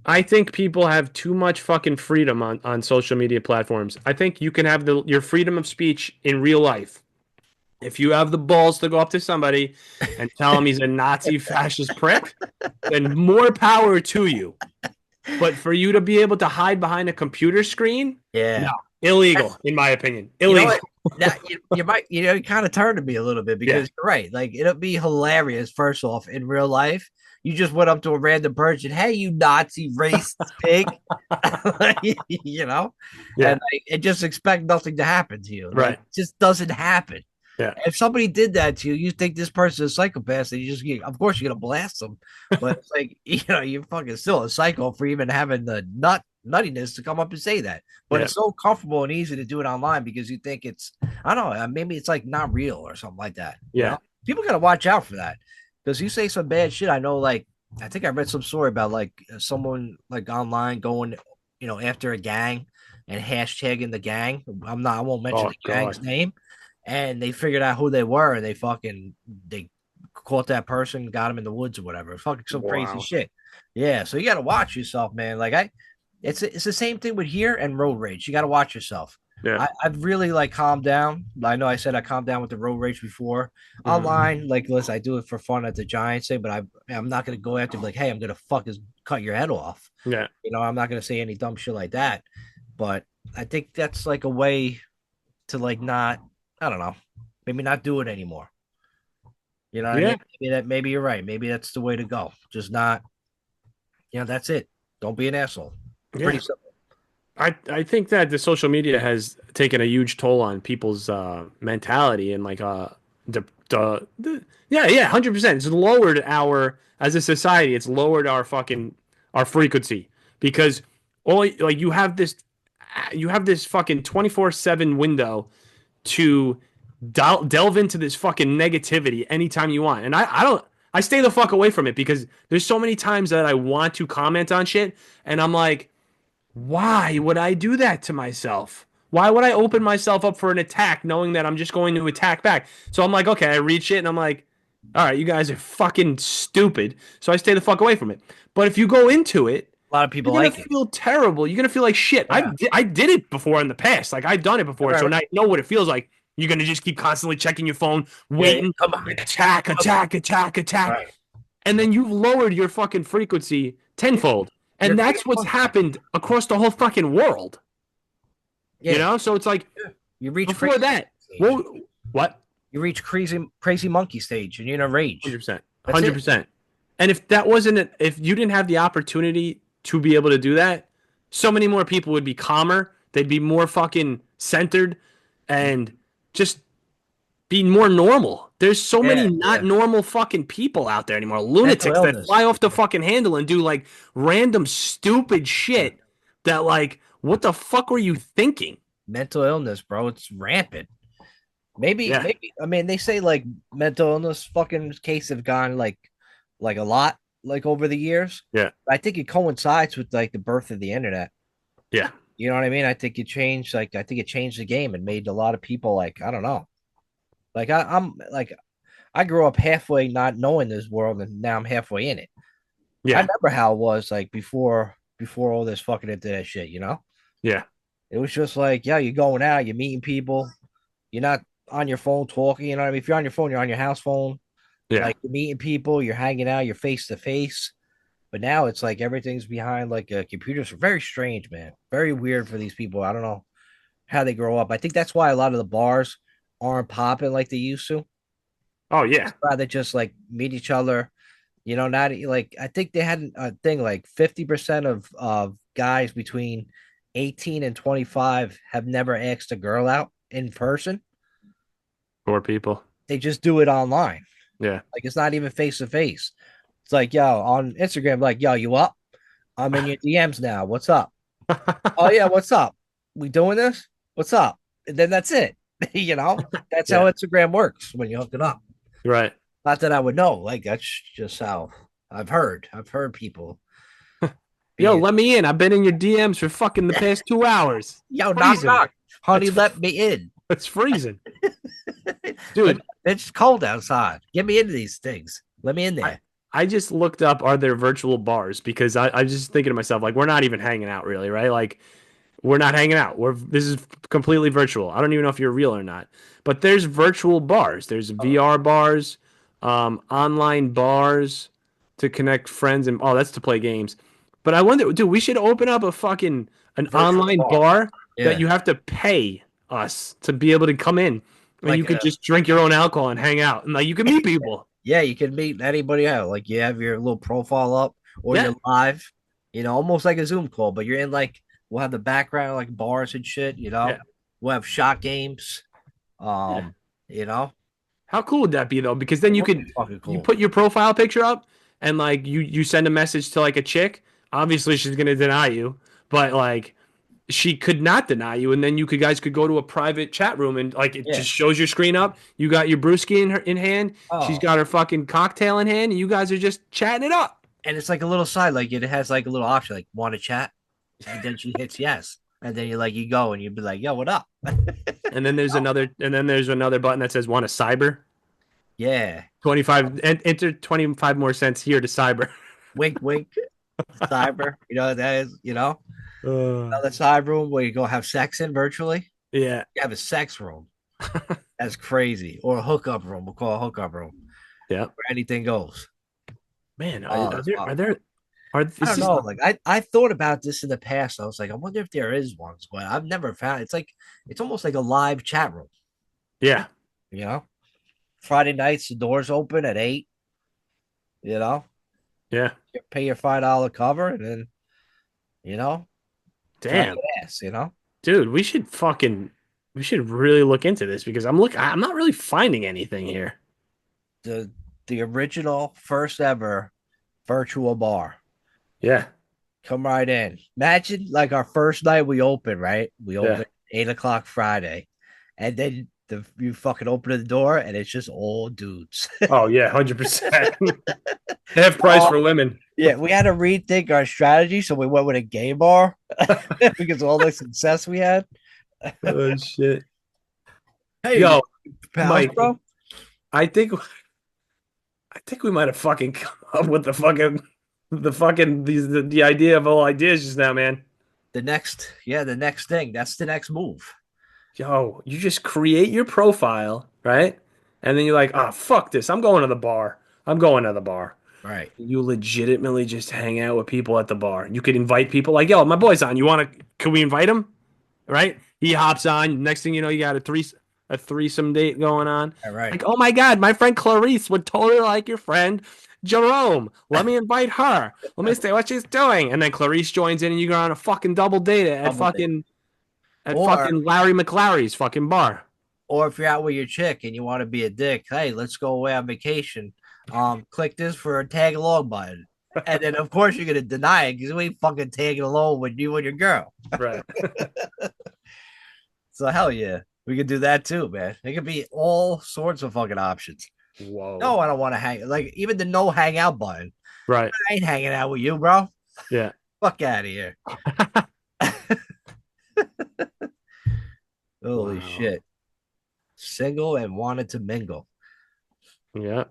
I think people have too much fucking freedom on social media platforms. I think you can have your freedom of speech in real life. If you have the balls to go up to somebody and tell him he's a Nazi fascist prick, then more power to you. But for you to be able to hide behind a computer screen, no, Yeah. illegal, in my opinion. You know Illegal. what? That you might you kind of turned to me a little bit Yeah. because you're right. Like it'll be hilarious. First off, in real life, you just went up to a random person, "Hey, you Nazi racist pig," you know, Yeah. and like, and just expect nothing to happen to you. Like, Right. it just doesn't happen. Yeah. If somebody did that to you, you think this person is a psychopath, and of course, you're gonna blast them. But it's like you're fucking still a psycho for even having the nuttiness to come up and say that. But Yeah. it's so comfortable and easy to do it online because you think it's, I don't know, maybe it's like not real or something like that. Yeah. People gotta watch out for that because you say some bad shit. I know, like I think I read some story about like someone like online going, after a gang and hashtagging the gang. I won't mention Oh the God. gang's name, and they figured out who they were, and they caught that person, got him in the woods or whatever. Fucking some crazy Wow. shit. Yeah, so you got to watch yourself, man. It's the same thing with here and road rage. You got to watch yourself. Yeah. I've really like calmed down. I know I said I calmed down with the road rage before. Mhm. Online, like, listen, I do it for fun at the Giants thing, but I'm not gonna go after like, hey, I'm gonna cut your head off. Yeah. I'm not gonna say any dumb shit like that. But I think that's like a way to like not, I don't know, maybe not do it anymore. You know what I mean? Yeah. Maybe you're right. Maybe that's the way to go. Just not, that's it. Don't be an asshole. Pretty Yeah. simple. I think that the social media has taken a huge toll on people's mentality and like the yeah, 100%. It's lowered our as a society. It's lowered our fucking our frequency because all like you have this fucking 24/7 window to delve into this fucking negativity anytime you want. And I don't I stay the fuck away from it because there's so many times that I want to comment on shit and I'm like, why would I do that to myself? Why would I open myself up for an attack knowing that I'm just going to attack back? So I'm like, okay, I read shit and I'm like, all right, you guys are fucking stupid. So I stay the fuck away from it. But if you go into it, A lot of people you're gonna like it. feel terrible. You're gonna feel like shit. Yeah. I did it before in the past. Like I've done it before. Right, So right. now you know what it feels like. You're gonna just keep constantly checking your phone, Yeah, waiting, come on. attack, attack, attack, attack, Right. and then you've lowered your fucking frequency Yeah. tenfold. You're And that's crazy what's monkey. happened across the whole fucking world. You Yeah. know? So it's like Yeah. You reach before crazy that, stage. well, what? You reach crazy monkey stage and you're in a rage. 100%. That's it. 100%. And if that wasn't if you didn't have the opportunity to be able to do that, so many more people would be calmer. They'd be more fucking centered and just be more normal. There's so many Yeah, not yeah. normal fucking people out there anymore. Mental Lunatics that fly illness. off the fucking handle and do like random stupid Yeah. shit that like what the fuck were you thinking? Mental illness, bro. It's rampant. Yeah. Maybe I mean they say like mental illness fucking cases have gone like a lot like over the years. Yeah. I think it coincides with like the birth of the internet. Yeah. You know what I mean? I think it changed the game and made a lot of people like, I don't know. Like I'm like I grew up halfway not knowing this world and now I'm halfway in it. I Yeah. remember how it was like before all this fucking internet shit, Yeah. It was just like, yeah, you're going out, you're meeting people, you're not on your phone talking, you know what I mean? If you're on your phone, you're on your house phone. Yeah. Like you're meeting people, you're hanging out, you're face to face. But now it's like everything's behind like a computer. So very strange, man. Very weird for these people. I don't know how they grow up. I think that's why a lot of the bars aren't popping like they used to. Oh yeah. Rather just like meet each other. Not like I think they had a thing like 50% of guys between 18 and 25 have never asked a girl out in person. Poor people. They just do it online. Yeah. Like it's not even face to face. It's like, yo, on Instagram, like, yo, you up? I'm in your DMs now. What's up? Oh yeah, what's up? We doing this? What's up? And then that's it. That's how Yeah. Instagram works when you hook it up. Right. Not that I would know. Like that's just how I've heard. I've heard people Yo, being, let me in. I've been in your DMs for fucking the past 2 hours. yo, knock Freezing. knock, honey, It's let me in. it's freezing. Like Dude, it's cold outside. Get me into these things. Let me in I, there. I just looked up are there virtual bars because I was just thinking to myself, like, we're not even hanging out really, right? Like We're not hanging out. This is completely virtual. I don't even know if you're real or not. But there's virtual bars. There's VR bars, online bars to connect friends and oh, that's to play games. But I wonder, dude, we should open up a fucking an Virtual online bar. bar that Yeah. you have to pay us to be able to come in, and you Like could just drink your own alcohol and hang out, and like you can meet people. yeah, you can meet anybody out. Like you have your little profile up or Yeah, you're live, almost like a Zoom call, but you're in like we'll have the background like bars and shit. yeah, We'll have shot games. yeah. Um, you know, How cool would that be though? Because then it you would be could fucking you cool. put your profile picture up and like you send a message to like a chick. Obviously she's gonna deny you, but like she could not deny you, and then you could guys could go to a private chat room and like it Yeah. just shows your screen up. You got your brewski in hand. She's Oh, got her fucking cocktail in hand, and you guys are just chatting it up. and it's like a little side, like it has like a little option, like want to chat, and then she hits yes, and then you go and you'd be like, yo, what up? And then there's another button that says want to cyber. Yeah. 25 enter 25 more cents here to cyber. Wink, wink. Cyber. That is, Uh, another side room where you go have sex in virtually. yeah, You have a sex room. That's crazy. Or a hookup room. We'll call a hookup room yeah. where anything goes. Man, Oh, are that's there fun. I is don't this know. Like I thought about this in the past. I was like, I wonder if there is one, but I've never found it's like it's almost like a live chat room, yeah, you know? Friday nights, the doors open at 8, you know, yeah. you pay your $5 cover and then, you know, try to Damn. get ass. Dude, we should really look into this because I'm not really finding anything here. The the original first ever virtual bar. Yeah. Come right in. Imagine like our first night we open, right? We Yeah. open 8 o'clock Friday, and then you fucking open the door and it's just all dudes. Oh yeah, 100%. Half price Oh for women. yeah, we had to rethink our strategy, so we went with a gay bar because of all the success we had. Oh shit. Hey, Yo, pals, Mike, bro. I think we might have fucking come up with the fucking the idea of all ideas just now, man. The next thing. That's the next move. Yo, you just create your profile, right? And then you're like, ah, fuck this. I'm going to the bar. I'm going to the bar. Right. You legitimately just hang out with people at the bar. You could invite people like, yo, my boy's on. You want to, can we invite him? Right? He hops on. Next thing you know, you got a threesome date going on. All right. Like, oh my God, my friend Clarice would totally like your friend Jerome. Let me invite her. Let me see what she's doing. And then Clarice joins in and you go on a fucking double date Double date. at Or fucking Larry McLary's fucking bar. or if you're out with your chick and you want to be a dick, hey, let's go away on vacation. Click this for a tag along button. And then of course you're gonna deny it because we ain't fucking tagging along with you and your girl. Right. So hell yeah, we could do that too, man. It could be all sorts of fucking options. Whoa. No, I don't want to hang like even the no hangout button. Right. I ain't hanging out with you, bro. Yeah. Fuck out of here. Holy Wow. shit. Single and wanted to mingle. Yeah.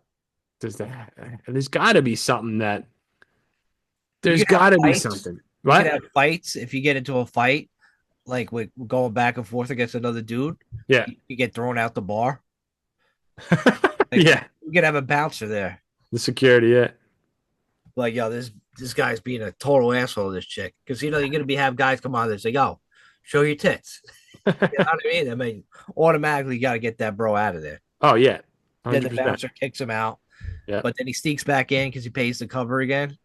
There's got to be something that You there's can have got to be fights. something. You can What? have fights if you get into a fight, like with going back and forth against another dude. Yeah. You get thrown out the bar. Like Yeah. you can have a bouncer there. The security. Yeah. Like, yo, this guy's being a total asshole to this chick. Because you're gonna be have guys come on there and say, yo, show your tits. You know what I mean? Automatically you gotta get that bro out of there. Oh yeah. Then the 100%. bouncer kicks him out, Yeah. but then he sneaks back in because he pays the cover again.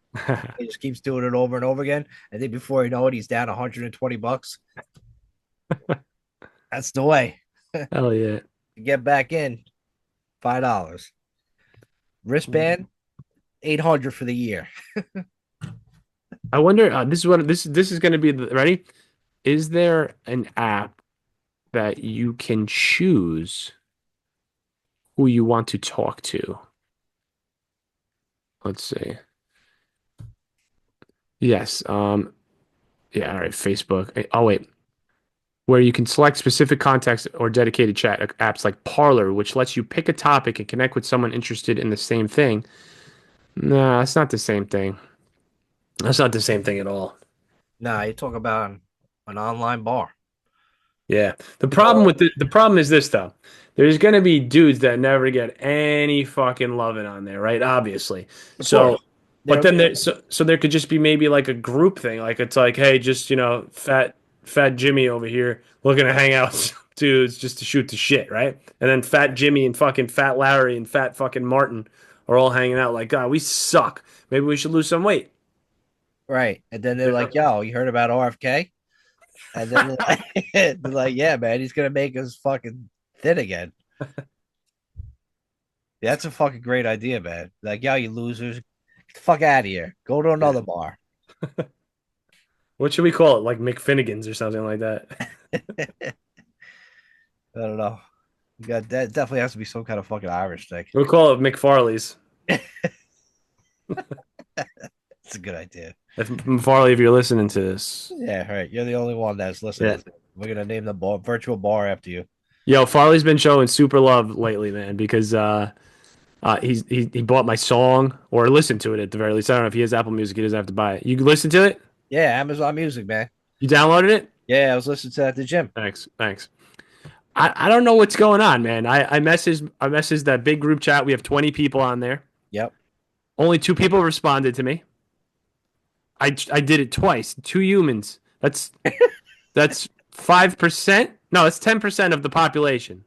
He just keeps doing it over and over again. And then before you know it, he's down $120. That's the way. Hell yeah. Get back in, $5. Wristband, 800 for the year. I wonder. This is going to be ready. Is there an app that you can choose who you want to talk to? Let's see. Yes. Yeah. All right. Facebook. Oh wait. Where you can select specific context or dedicated chat apps like Parler, which lets you pick a topic and connect with someone interested in the same thing. Nah, that's not the same thing. That's not the same thing at all. Nah, you talk about an online bar. Yeah. The You problem with know, the problem is this though. There's gonna be dudes that never get any fucking loving on there, right? Obviously. of So, course, but they'll then get so there could just be maybe like a group thing. Like it's like, hey, just fat Jimmy over here looking to hang out with some dudes just to shoot the shit, right? And then fat Jimmy and fucking fat Larry and fat fucking Martin are all hanging out like, God, we suck. Maybe we should lose some weight. right, and then they're You like, know? "Yo, you heard about R.F.K?" And then they're like, "Yeah, man, he's gonna make us fucking thin again." Yeah, that's a fucking great idea, man. Like, yo, you losers, get the fuck out of here. Go to Yeah. another bar. What should we call it? Like McFinnigan's or something like that. I don't know. You got that definitely has to be some kind of fucking Irish thing. We'll call it McFarley's. It's a good idea. If Farley, if you're listening to this, Yeah, right. You're the only one that's yeah, listening. We're gonna name the bar, virtual bar after you. yo, Farley's been showing super love lately, man, because he bought my song or listened to it at the very least. I don't know if he has Apple Music, he doesn't have to buy it. You can listen to it. Yeah, Amazon Music, man. You downloaded it. Yeah, I was listening to that at the gym. Thanks, thanks. I don't know what's going on, man. I messaged that big group chat. We have 20 people on there. Yep. Only two people responded to me. I did it twice. Two humans. That's 5%. No, it's 10% of the population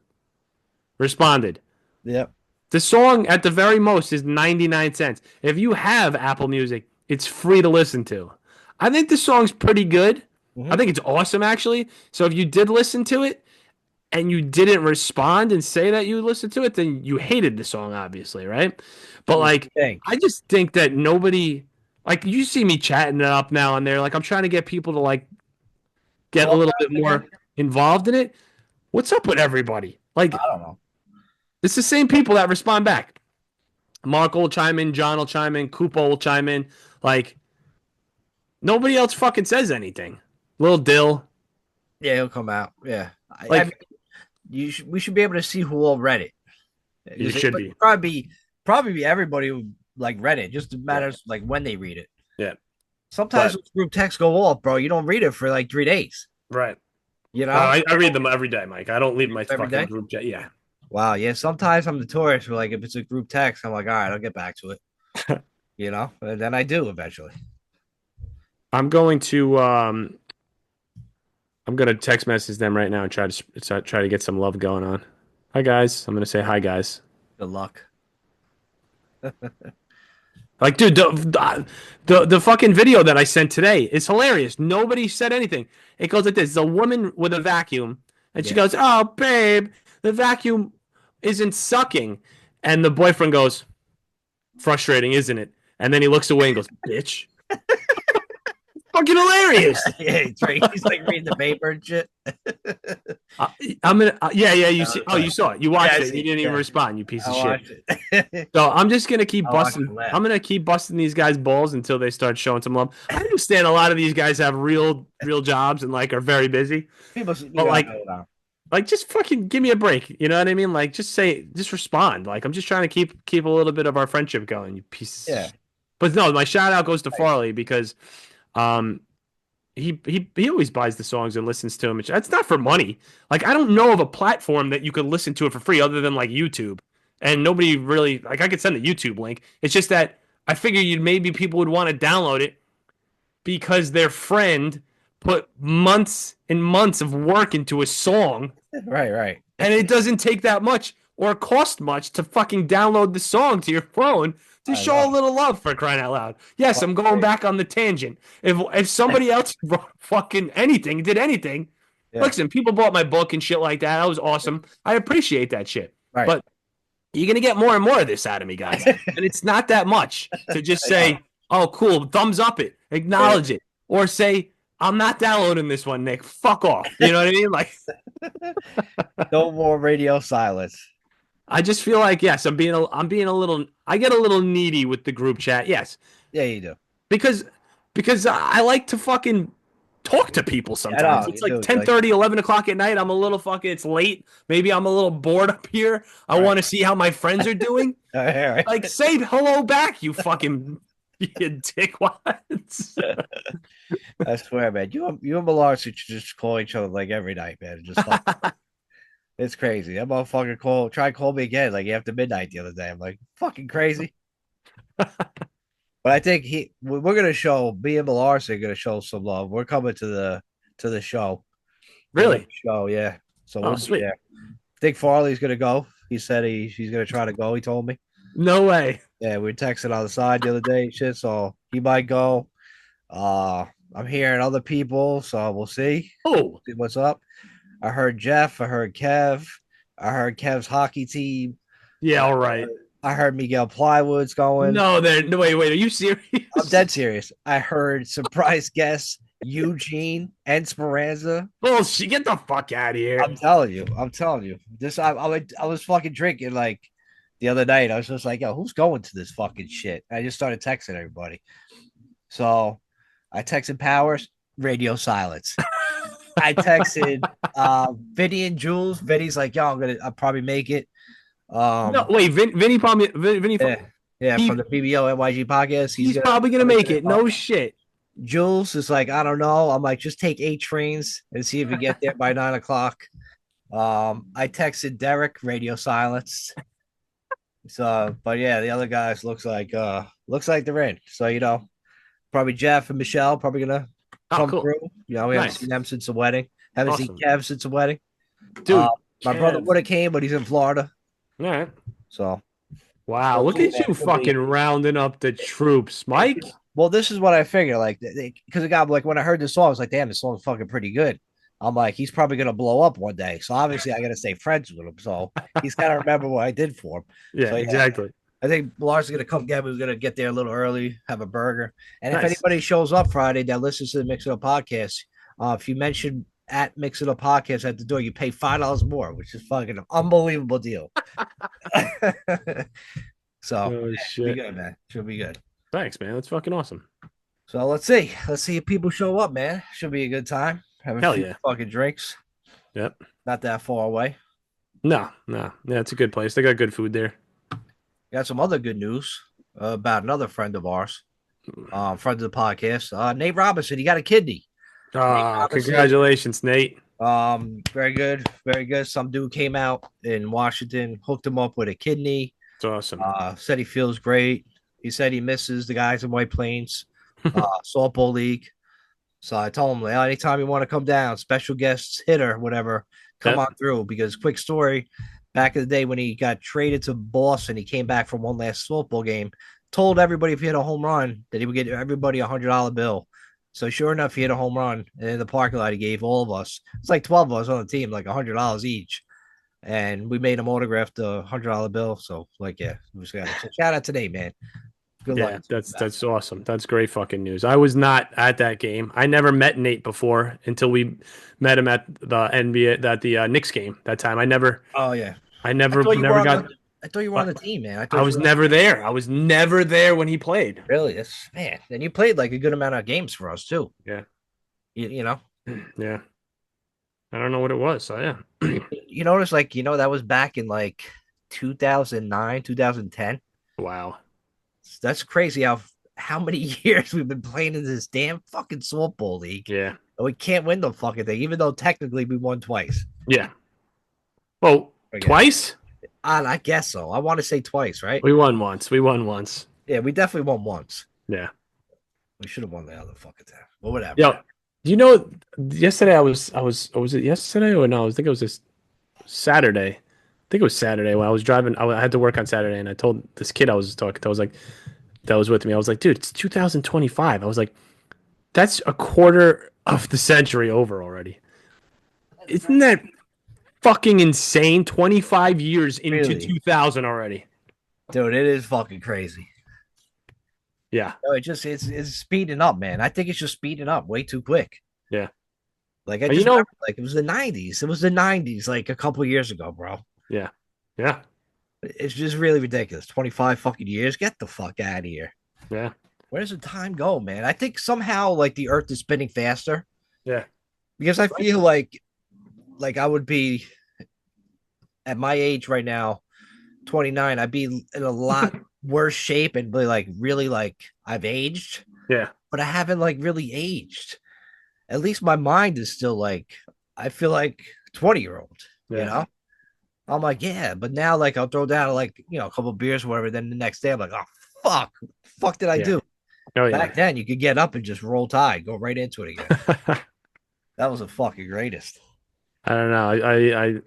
responded. Yep. The song at the very most is 99 cents. If you have Apple Music, it's free to listen to. I think the song's pretty good. I Hmm. think it's awesome actually. So if you did listen to it and you didn't respond and say that you listened to it, then you hated the song obviously, right? But What do like you think? I just think that nobody like you see me chatting it up now and there like I'm trying to get people to like get a little bit Clubhouse again? more involved in it. What's up with everybody? I Like don't know. it's the same people that respond back. Mark will chime in, John will chime in, Koopa will chime in. Like nobody else fucking says anything. Little Dill, Yeah, he'll come out. Yeah, I mean, like we should be able to see who all read it you because it should would be. probably be everybody who like read it. Just Yeah, matters like when they read it. yeah. Sometimes But those group texts go off, bro. You don't read it for like 3 days. right. You Oh, know, I read them every day, Mike. I don't leave my every fucking day. group chat. Yeah. Wow. Yeah. Sometimes I'm notorious for like if it's a group text, I'm like, all right, I'll get back to it. And then I do eventually. I'm going to I'm gonna text message them right now and try to get some love going on. Hi guys. I'm gonna say hi guys. Good luck. Like, dude, the fucking video that I sent today is hilarious. Nobody said anything. It goes like this: it's a woman with a vacuum, and she Yeah. goes, "Oh, babe, the vacuum isn't sucking," and the boyfriend goes, "Frustrating, isn't it?" And then he looks away and goes, "Bitch." Fucking hilarious. Yeah. He's like reading the paper and shit. Uh, I'm gonna, yeah, you see, It's oh, you funny. saw it, you Yeah, watched I it, and you see. didn't even Yeah, respond, you piece I of shit. watched it. So I'm just gonna keep I watched it busting. laugh. I'm gonna keep busting these guys' balls until they start showing some love. I understand a lot of these guys have real jobs and like are very busy, You but gotta like know now. just fucking give me a break. You know what I mean? Like just respond. Like I'm just trying to keep a little bit of our friendship going. You pieces of Yeah. shit. But no, my shout out goes to Right. Farley because um he always buys the songs and listens to them. That's not for money. Like I don't know of a platform that you could listen to it for free other than like YouTube. And nobody really like I could send a YouTube link. It's just that I figured you'd maybe people would want to download it because their friend put months and months of work into a song Right. Right. and it doesn't take that much or cost much to fucking download the song to your phone to I show a know. little love for crying out loud. Yes, I'm Fucking going crazy. back on the tangent. If somebody else wrote fucking anything, did anything, Yeah. listen, people bought my book and shit like that. That was awesome. I appreciate that shit. Right. But you're gonna get more and more of this out of me, guys. And it's not that much to just I know. say, "Oh, cool, thumbs up it, acknowledge it," or say, "I'm not downloading this one, Nick. Fuck off." You know what I mean? Like, No more radio silence. I just feel like yes, I'm being a little I get a little needy with the group chat. Yes. Yeah, you do. Because I like to fucking talk to people I sometimes. know It's you like do. You're like, 10:30, 11 o'clock at night. I'm a little fucking it's late. Maybe I'm a little bored up here. I all right, want to see how my friends are doing. all right, all Like right. say hello back, you fucking You dickwads. I swear, man. You and Millard should just call each other like every night, man. Just fuck. It's crazy. That motherfucker try to call me again like after midnight the other day. I'm like, fucking crazy. But I think we're gonna show me and Millard are gonna show some love. We're coming to the show. The new Really? show, yeah. So Oh, we'll be sweet. there. I think Farley's gonna go. He said he's gonna try to go. He told me. No way. Yeah, we texted on the side the other day, shit. So he might go. Uh, I'm hearing other people, so we'll see. Oh, See what's up. I heard Jeff. I heard Kev. I heard Kev's hockey team. yeah, And all right. I heard Miguel Plywood's going. No, there. No, wait. Are you I'm serious? dead serious. I heard surprise guests Eugene and Speranza. Bullshit. Get the fuck out of here. I'm telling you. I'm telling you. This I was fucking drinking like the other night. I was just like, yo, who's going to this fucking shit? I just started texting everybody. So I texted Powers, radio silence. I texted Vinny and Jules. Vinny's like, yo, I'll probably make it. No, wait. Vinny probably. Vinny. Yeah, yeah, He, from the BBO NYG podcast. he's probably gonna make it. No shit. Jules is like, I don't know. I'm like, just take 8 trains and see if you get there by 9 o'clock. I texted Derek, radio silence. So, but yeah, the other guys looks like they're in. So, probably Jeff and Michelle probably gonna Oh, come cool. through. We haven't Nice. seen them since the wedding. Haven't seen Awesome, Kev since the wedding. Uh, dude. my brother Kev. would have came, but he's in Florida. All right. So, Wow. we'll Look see, at man. you fucking rounding up the troops, Mike. Well, this is what I figured. Like, because it got like when I heard this song, I was like, damn, this song's fucking pretty good. I'm like, he's probably gonna blow up one day. So obviously, I gotta stay friends with him. So he's gotta remember what I did for him. Yeah, So yeah, exactly. I think Lars is gonna come get me. We're gonna get there a little early, have a burger. And if Nice. anybody shows up Friday that listens to the Mix It Up podcast, if you mention at Mix It Up podcast at the door, you pay $5 more, which is fucking an unbelievable deal. So Oh yeah, should be shit. good, man. Should be good. Thanks, man. That's fucking awesome. So let's see. Let's see if people show up, man. Should be a good time. Have a Hell few yeah. fucking drinks. Yep. Not that far away. No, no. Yeah, it's a good place. They got good food there. Got some other good news about another friend of ours, friend of the podcast. Nate Robinson, he got a kidney. Nate Ah, Robinson, congratulations, Nate. very good, very good. Some dude came out in Washington, hooked him up with a kidney. It's awesome. Said he feels great. He said he misses the guys in White Plains, softball league. So I told him, like, anytime you want to come down, special guests, hitter, whatever, come Yep. on through. Because quick story, back in the day when he got traded to Boston, he came back from one last softball game, told everybody if he hit a home run that he would get everybody $100 bill. So sure enough, he hit a home run, and in the parking lot, he gave all of us. It's like 12 of us on the team, like $100 each, and we made him autograph the $100 bill. So like, yeah, we just got it. So shout out to Nate, man. Good Yeah, luck. that's awesome. That's great fucking news. I was not at that game. I never met Nate before until we met him at the NBA, that the Knicks game that time. Oh yeah, I never got. I thought you were on the team, man. I was never there. I was never there when he played. Really, that's man. And you played like a good amount of games for us too. Yeah, You know, yeah. I don't know what it was. So yeah. you notice like that was back in like 2009, 2010. Wow. That's crazy how many years we've been playing in this damn fucking softball league. Yeah. And we can't win the fucking thing, even though technically we won twice. Yeah. Well, Okay. twice? I guess so. I want to say twice, right? We won once. We won once. Yeah, we definitely won once. Yeah. We should have won the other fucking time. But whatever. Yo, yesterday was it yesterday or no? I think it was this Saturday. I think it was Saturday when I was driving. I had to work on Saturday, and I told this kid I was talking to, I was like, that was with me. I was like, dude, it's 2025. I was like, that's a quarter of the century over already. Isn't that fucking insane? 25 years into Really? 2000 already. Dude, it is fucking crazy. Yeah. No, it's speeding up, man. I think it's just speeding up way too quick. Yeah. Like I And just remember, like it was the 90s. It was the 90s, like a couple years ago, bro. Yeah. Yeah. It's just really ridiculous. 25 fucking years. Get the fuck out of here. Yeah. Where does the time go, man? I think somehow like the earth is spinning faster. Yeah. Because I feel like I would be at my age right now, 29, I'd be in a lot worse shape and be like really like I've aged, Yeah. but I haven't like really aged. At least my mind is still like I feel like 20-year old, you Yeah. know? I'm like, yeah, but now like I'll throw down like a couple beers or whatever. Then the next day I'm like, oh fuck did I Yeah. do? Oh yeah. Back then you could get up and just roll tide, go right into it again. That was the fucking greatest. I don't know.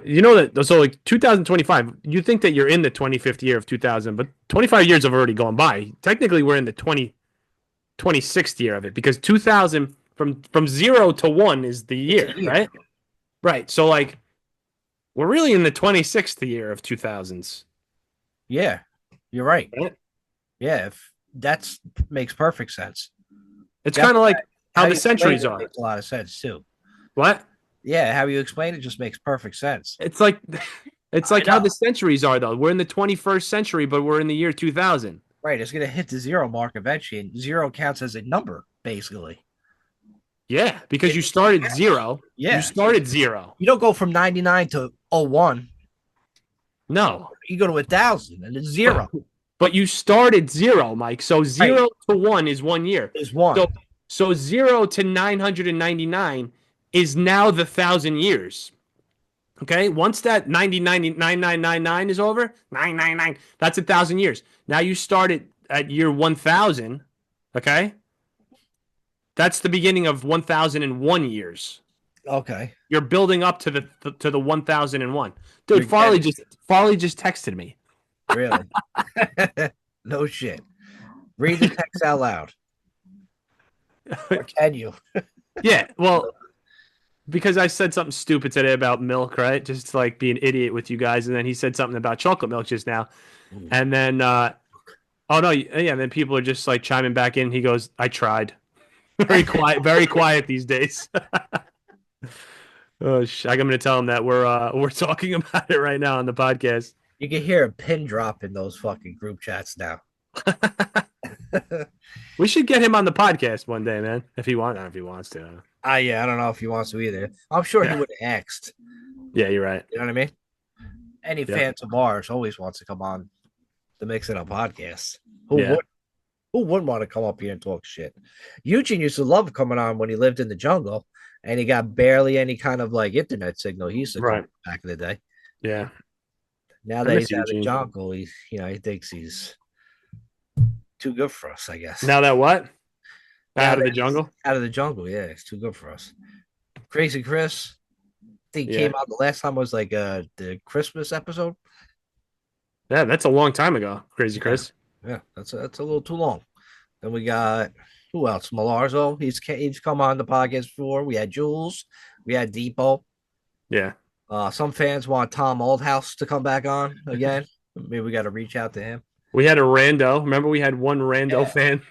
You know that so like 2025, you think that you're in the 25th year of 2000, but 25 years have already gone by. Technically, we're in the 26th year of it because 2000 from 0 to 1 is the It's a year, year. right? Right. So like we're really in the 26th year of 2000s. Yeah, you're right. Right? Yeah, if that's makes perfect sense. It's That kind of like how how the you explain centuries it are. makes a lot of sense too. What? Yeah, how you explain it just makes perfect sense. It's like it's I like how know. the centuries are though. We're in the 21st century, but we're in the year 2000. Right, it's gonna hit the zero mark eventually, and zero counts as a number, basically. Yeah, because It, you started zero. You yeah, started zero. you don't go from 99 to 01. No. You go to 1,000 and it's But zero. but you started zero, Mike. So Right, 0 to 1 is 1 year. is one. So so 0 to 999 is now the 1,000 years. Okay. Once that 99,999 is over, 999, that's 1,000 years. Now you started at year 1,000. Okay. That's the beginning of 1,001 years. Okay, You're building up to the 1,001. you're Dude, getting Farley just texted me. really no shit. Read the text out loud, or can you? Yeah, well, because I said something stupid today about milk, right? Just to, like be an idiot with you guys, and then he said something about chocolate milk just now, and then oh no, yeah, and then people are just like chiming back in. He goes, "I tried." Very quiet these days. Oh, I'm gonna tell him that we're talking about it right now on the podcast. You can hear a pin drop in those fucking group chats now. We should get him on the podcast one day, man. If he wants to. Yeah, I don't know if he wants to either. I'm sure he Yeah, would have asked. yeah, you're right. You know what I mean? Any Yeah, fans of ours always wants to come on the Mix It Up podcast. Who yeah, would? Who wouldn't want to come up here and talk shit? Eugene used to love coming on when he lived in the jungle, and he got barely any kind of like internet signal. He used to come right. back in the day. Yeah, Now I that miss he's out of the Eugene. jungle, he thinks he's too good for us. I guess. Now that what? Now Out of that the he's jungle? out of the jungle, yeah, it's too good for us. Crazy Chris, I think he Yeah. came out the last time was like the Christmas episode. Yeah, that's a long time ago. Crazy Yeah, Chris. yeah, that's a little too long. Then we got who else? Malarzo. He's come on the podcast before. We had Jules. We had Depot. Yeah. Some fans want Tom Oldhouse to come back on again. Maybe we got to reach out to him. We had a rando. Remember we had one rando Yeah, fan?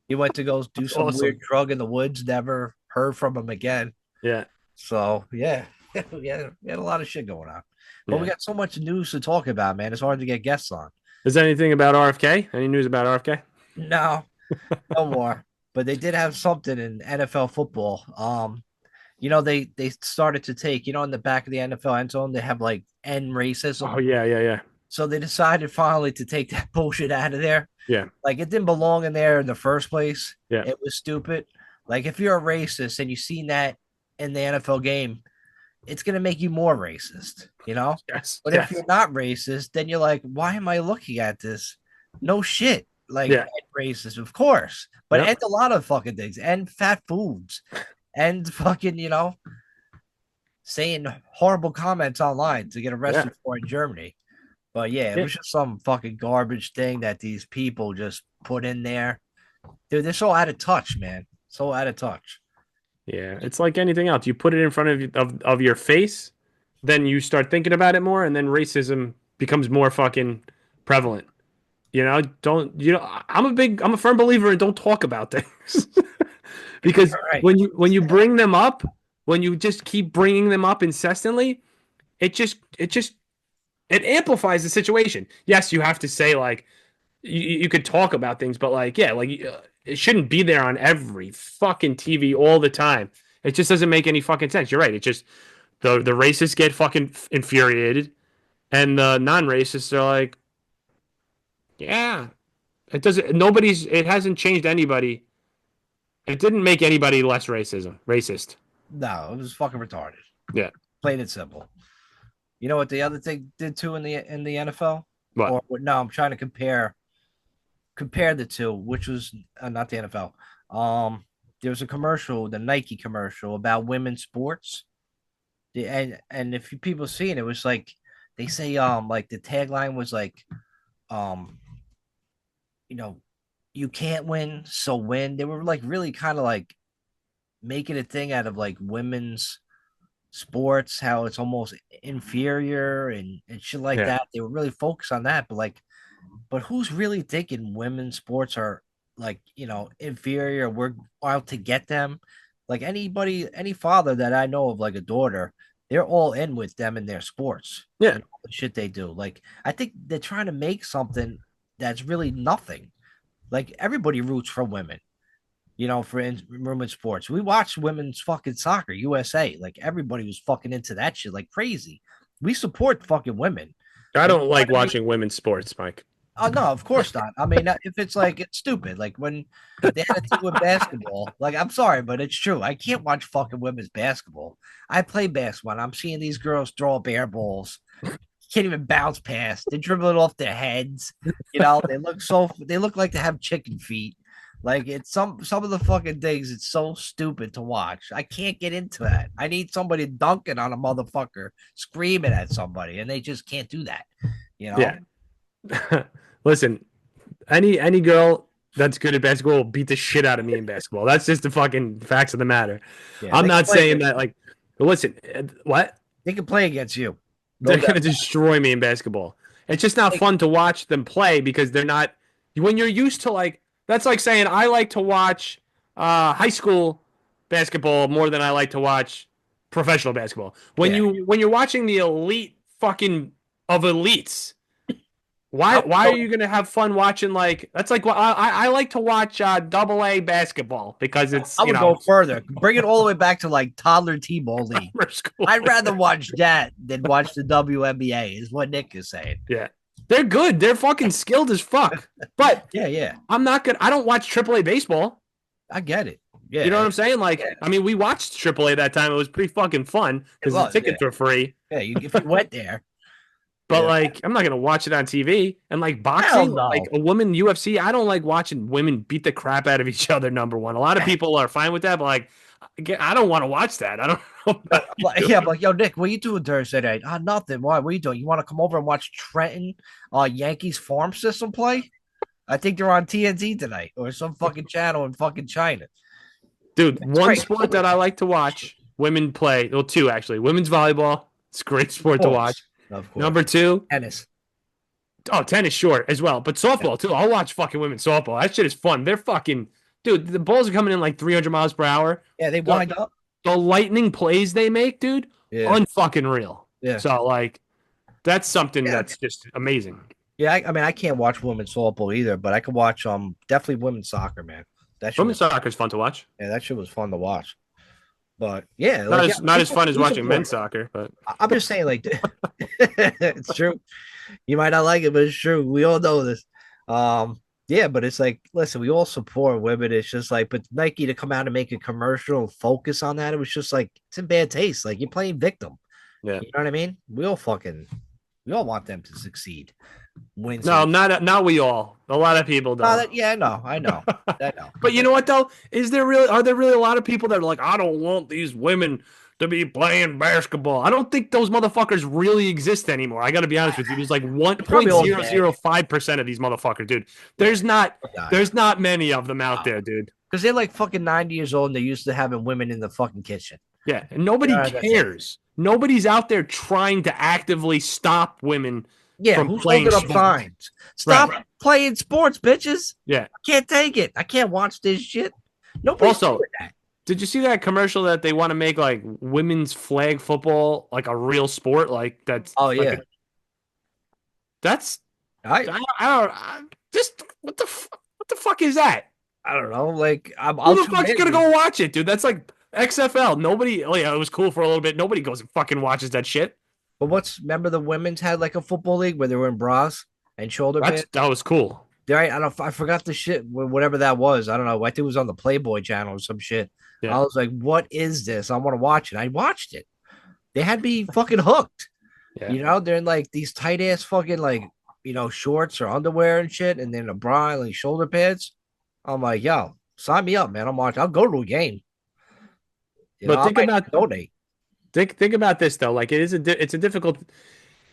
he went to go do That's some weird awesome. drug in the woods. Never heard from him again. Yeah. So yeah, we had a lot of shit going on. But we Yeah. got so much news to talk about, man. It's hard to get guests on. Is there anything about RFK? Any news about RFK? No, no more. But they did have something in NFL football. They started to take, in the back of the NFL end zone, they have like end racism. Oh yeah, yeah, yeah. So they decided finally to take that bullshit out of there. Yeah. Like it didn't belong in there in the first place. Yeah. It was stupid. Like if you're a racist and you've seen that in the NFL game, it's gonna make you more racist. Yes. But if Yes. you're not racist, then you're like, why am I looking at this? No shit. Like Yeah. end racist, of course. But Yep. end a lot of fucking things. And fat foods. And fucking, saying horrible comments online to get Yeah. arrested for in Germany. But yeah, it Yeah. was just some fucking garbage thing that these people just put in there. Dude, they're so out of touch, man. So out of touch. Yeah. It's like anything else. You put it in front of your face, then you start thinking about it more, and then racism becomes more fucking prevalent. I'm a firm believer in don't talk about things. Because All right. when you bring them up, when you just keep bringing them up incessantly, it just it amplifies the situation. Yes, you have to say like you could talk about things, but like yeah, like it shouldn't be there on every fucking TV all the time. It just doesn't make any fucking sense. You're right. It just the racists get fucking infuriated, and the non-racists are like, Yeah. It doesn't. Nobody's. It hasn't changed anybody. It didn't make anybody less racist. No, it was fucking retarded. Yeah. Plain and simple. You know what the other thing did too in the NFL? What? Or no, I'm trying to compare the two, which was not the NFL. There was a commercial, the Nike commercial about women's sports. And if people seen it, it was like they say like the tagline was like um you know you can't win, so win. They were like really kind of like making a thing out of like women's sports, how it's almost inferior and shit like Yeah. that. They were really focused on that, but who's really thinking women's sports are like inferior? We're out to get them. Like any father that I know of, like a daughter, they're all in with them in their sports Yeah. and all the shit they do. Like I think they're trying to make something that's really nothing. Like everybody roots for women. For women's sports, we watched women's fucking soccer, USA. Like everybody was fucking into that shit like crazy. We support fucking women, I and don't like watching women's sports, Mike. oh no, of course not. I mean, if it's like it's stupid, like when they had a thing with basketball. Like, I'm sorry, but it's true. I can't watch fucking women's basketball. I play basketball. And I'm seeing these girls throw up air balls. Can't even bounce past. They dribble it off their heads. They look like they have chicken feet. Like it's some of the fucking things. It's so stupid to watch. I can't get into that. I need somebody dunking on a motherfucker, screaming at somebody, and they just can't do that. You know? Yeah. Listen, any girl that's good at basketball will beat the shit out of me in basketball. That's just the fucking facts of the matter. Yeah, I'm they can not play saying against that like listen, what? They can play against you. No They're doubt. gonna destroy me in basketball. It's just not fun to watch them play because they're not when you're used to like that's like saying I like to watch high school basketball more than I like to watch professional basketball. Yeah. When you're watching the elite fucking of elites, I why are would you gonna have fun watching like that's like what I like to watch double A basketball because it's I would go further. Bring it all the way back to like toddler T-ball league. summer school. I'd rather watch that than watch the WNBA, is what Nick is saying. Yeah. They're good. They're fucking skilled as fuck. But Yeah, yeah. I'm not gonna. I don't watch AAA baseball. I get it. You know what Yeah. I'm saying? Like, Yeah. I mean, we watched AAA that time. It was pretty fucking fun It because the was, yeah. tickets were free. Yeah, if you went there. But Yeah. like, I'm not gonna watch it on TV. And like Hell boxing, like no. a woman UFC, I don't like watching women beat the crap out of each other. Number one, a lot of people are fine with that, but like, I don't want to watch that. I don't know Yo, about you, dude. yeah, but yo, Nick, what you doing Thursday night? Nothing. Why? What are you doing? You want to come over and watch Trenton, Yankees farm system play? I think they're on TNT tonight or some fucking channel in fucking China. Dude, That's one great. sport that I like to watch, women play. Well, two actually. Women's volleyball. It's a great Of sport to watch. course. Of course. Number two, Tennis. oh, tennis short as well, but Yeah. softball too. I'll watch fucking women's softball. That shit is fun. They're fucking dude. The balls are coming in like 300 miles per hour. Yeah, they The, wind up. the lightning plays they make, dude, Yeah. unfucking real. Yeah. So like, that's something Yeah. that's just amazing. Yeah. I mean, I can't watch women's softball either, but I can watch definitely women's soccer, man. That shit Women's was soccer is fun to watch. yeah, that shit was fun to watch. But yeah, Not like yeah, as not as fun as we watching support. men's soccer, but I'm just saying, like it's true. You might not like it, but it's true. We all know this. Yeah, but it's like, listen, we all support women. It's just like, but Nike to come out and make a commercial and focus on that, it was just like it's in bad taste. Like you're playing victim. yeah. You know what I mean? We all want them to succeed, win No, some. not we all. A lot of people don't. Yeah, I know, I know. But you know what though? Are there really a lot of people that are like, I don't want these women to be playing basketball? I don't think those motherfuckers really exist anymore. I gotta be honest with you. There's like Probably all 1.005% of these motherfuckers, dude. There's not many of them out there, dude. because they're like fucking 90 years old and they're used to having women in the fucking kitchen. Yeah. And nobody That's it. cares. Nobody's out there trying to actively stop women Yeah, from who's playing holding up sports. signs? Stop Right. playing sports, bitches. Yeah. I can't take it. I can't watch this shit. Nobody's Also, doing that. did you see that commercial that they want to make like women's flag football like a real sport? Like that's Oh like yeah, that's I just what the fuck is that? I don't know. Like Who the fuck's gonna go watch it, dude? That's like XFL. Nobody. Oh yeah, it was cool for a little bit. Nobody goes and fucking watches that shit. But remember the women's had like a football league where they were in bras. and shoulder That's pads. that was cool. Right, I don't. I forgot the shit. Whatever that was. I don't know. I think it was on the Playboy channel or some shit. Yeah, I was like, "What is this? I want to watch it." I watched it. They had me fucking hooked. yeah. They're in like these tight ass fucking like shorts or underwear and shit, and then a bra and like shoulder pads. I'm like, yo, sign me up, man. I'm watching. I'll go to a game. But I might even donate. think about this though. Like it's a difficult.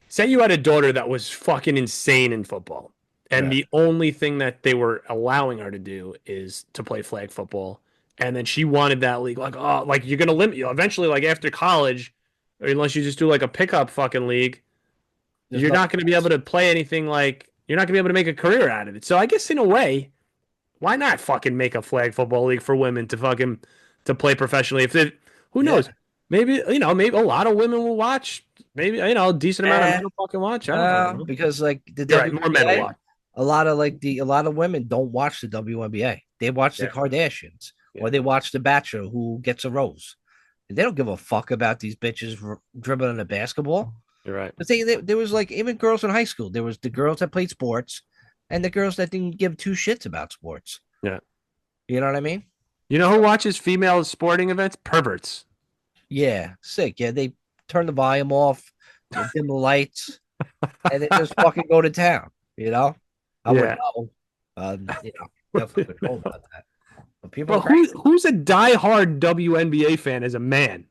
Say you had a daughter that was fucking insane in football, and Yeah, the only thing that they were allowing her to do is to play flag football, and then she wanted that league. Like, oh, like you're gonna limit you eventually. Like after college, or unless you just do like a pickup fucking league, there's you're nothing not gonna be able else. to play anything. Like you're not gonna be able to make a career out of it. So I guess in a way, why not fucking make a flag football league for women to fucking to play professionally? If it, who Yeah, knows? Maybe maybe a lot of women will watch. Maybe a decent amount of men eh, will fucking watch. I don't fucking know. because like the You're right. More men will WNBA, watch. a lot of women don't watch the WNBA. They watch the Yeah. Kardashians Yeah. or they watch the Bachelor who gets a rose. They don't give a fuck about these bitches dribbling a basketball. You're right. But there was like even girls in high school. There was the girls that played sports and the girls that didn't give two shits about sports. Yeah. You know what I mean? You know who watches female sporting events? Perverts. Yeah, sick. Yeah, they turn the volume off, they dim the lights, and they just fucking go to town. You know, I Yeah. wouldn't know. Definitely would know about that. But people are But crazy, who's a diehard WNBA fan as a man?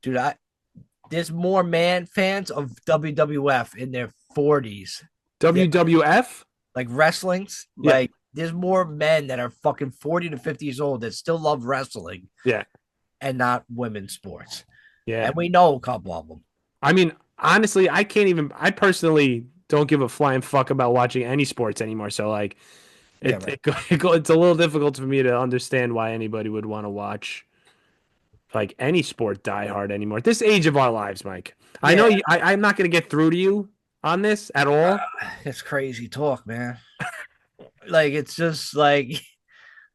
dude. There's more man fans of WWF in their 40s. Than, WWF? like wrestling's Yeah. like there's more men that are fucking 40 to 50 years old that still love wrestling Yeah. and not women's sports. Yeah. And we know a couple of them. I mean, honestly, I can't even. I personally don't give a flying fuck about watching any sports anymore. So like, Yeah, right. it's a little difficult for me to understand why anybody would want to watch like any sport Die Hard anymore at this age of our lives, Mike. I know Yeah, I'm not going to get through to you on this at all. it's crazy talk, man. Like it's just like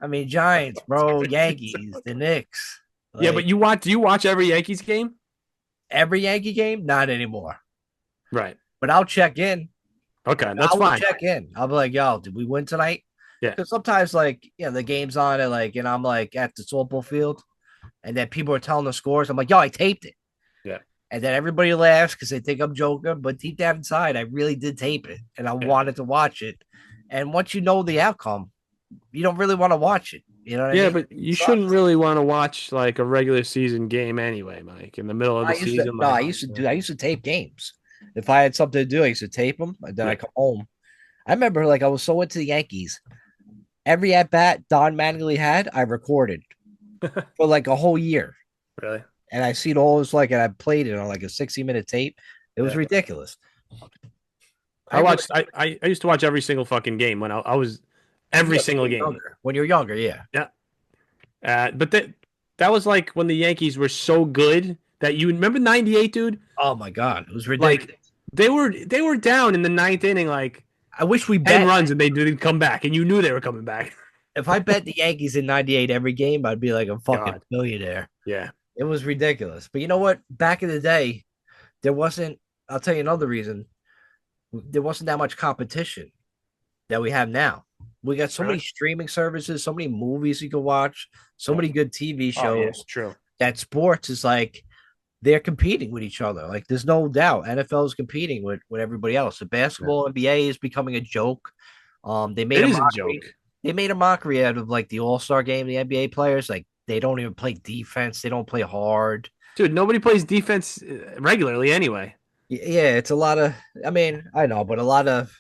I mean Giants, bro, Yankees, the Knicks. Yeah, but Like do you watch every Yankees game? every Yankee game, not anymore. Right. But I'll check in. Okay, I that's will fine. check in. I'll be like, yo, did we win tonight? Yeah. Because sometimes like the game's on it, like, and I'm like at the softball field, and then people are telling the scores. I'm like, yo, I taped it. Yeah. And then everybody laughs because they think I'm joking, but deep down inside, I really did tape it and I Yeah. wanted to watch it. And once you know the outcome, you don't really want to watch it. You know what I Yeah, mean? but It you shouldn't sucks. really want to watch like a regular season game anyway, Mike. In the middle of the season, I like used to do, I used to tape games. If I had something to do, I used to tape them and then I yeah, come home. I remember like I was so into the Yankees. Every at bat Don Mattingly had, I recorded for like a whole year. really. And I see it all was like, and I played it on like a 60-minute tape. It was Yeah. ridiculous. I I really, watched. I used to watch every single fucking game when I was every yeah, when single you're game. younger. When you're younger, yeah. Yeah. But that was like when the Yankees were so good that you remember '98, dude. Oh my god, it was Like ridiculous. they were down in the ninth inning, like I wish we 10 runs, and they didn't come back, and you knew they were coming back. if I bet the Yankees in '98 every game, I'd be like a fucking God. millionaire. Yeah. It was ridiculous. But you know what? Back in the day, there wasn't. I'll tell you another reason. There wasn't that much competition that we have now. We got so many Really? streaming services, so many movies you can watch, so Yeah. many good TV Oh yeah. shows True. that sports is like they're competing with each other. Like there's no doubt NFL is competing with everybody else. The Yeah. basketball NBA is becoming a joke. They made It a is a mockery. joke, They made a mockery out of like the All-Star game, the NBA players. Like they don't even play defense. They don't play hard. dude. Nobody plays defense regularly anyway. Yeah, it's a lot of. I mean, I know, but a lot of,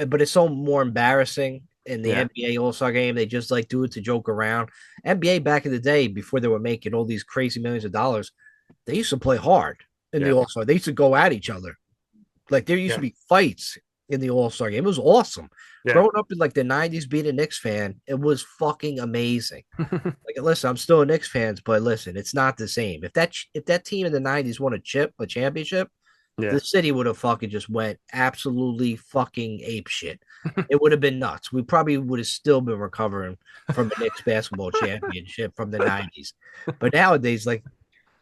but it's so more embarrassing in the Yeah. NBA All Star game. They just like do it to joke around. NBA back in the day, before they were making all these crazy millions of dollars, they used to play hard in the Yeah. All Star. They used to go at each other. Like there used to Yeah. be fights in the All Star game. It was awesome. Yeah. Growing up in like the '90s, being a Knicks fan, it was fucking amazing. Like, listen, I'm still a Knicks fan, but listen, it's not the same. If that team in the '90s won a championship, Yeah. the city would have fucking just went absolutely fucking ape shit. It would have been nuts. We probably would have still been recovering from the Knicks basketball championship from the '90s. But nowadays, like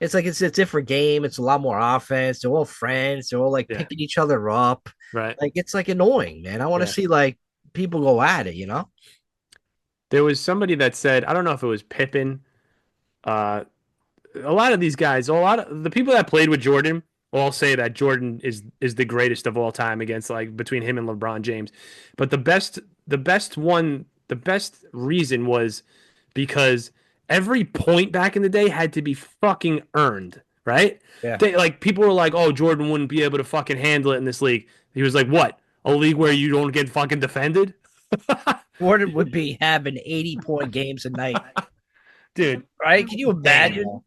It's like it's a different game. It's a lot more offense. They're all friends. They're all like Yeah. picking each other up. Right. Like it's like annoying, man. I want to Yeah. see like people go at it, you know? There was somebody that said, I don't know if it was Pippen. Uh, a lot of these guys, a lot of the people that played with Jordan all say that Jordan is the greatest of all time against like between him and LeBron James. But the best reason was because every point back in the day had to be fucking earned, right? Yeah. They like people were like, "Oh, Jordan wouldn't be able to fucking handle it in this league." He was like, "What? A league where you don't get fucking defended?" Gordon would be having 80-point games a night, Dude, right? Can you insane. imagine?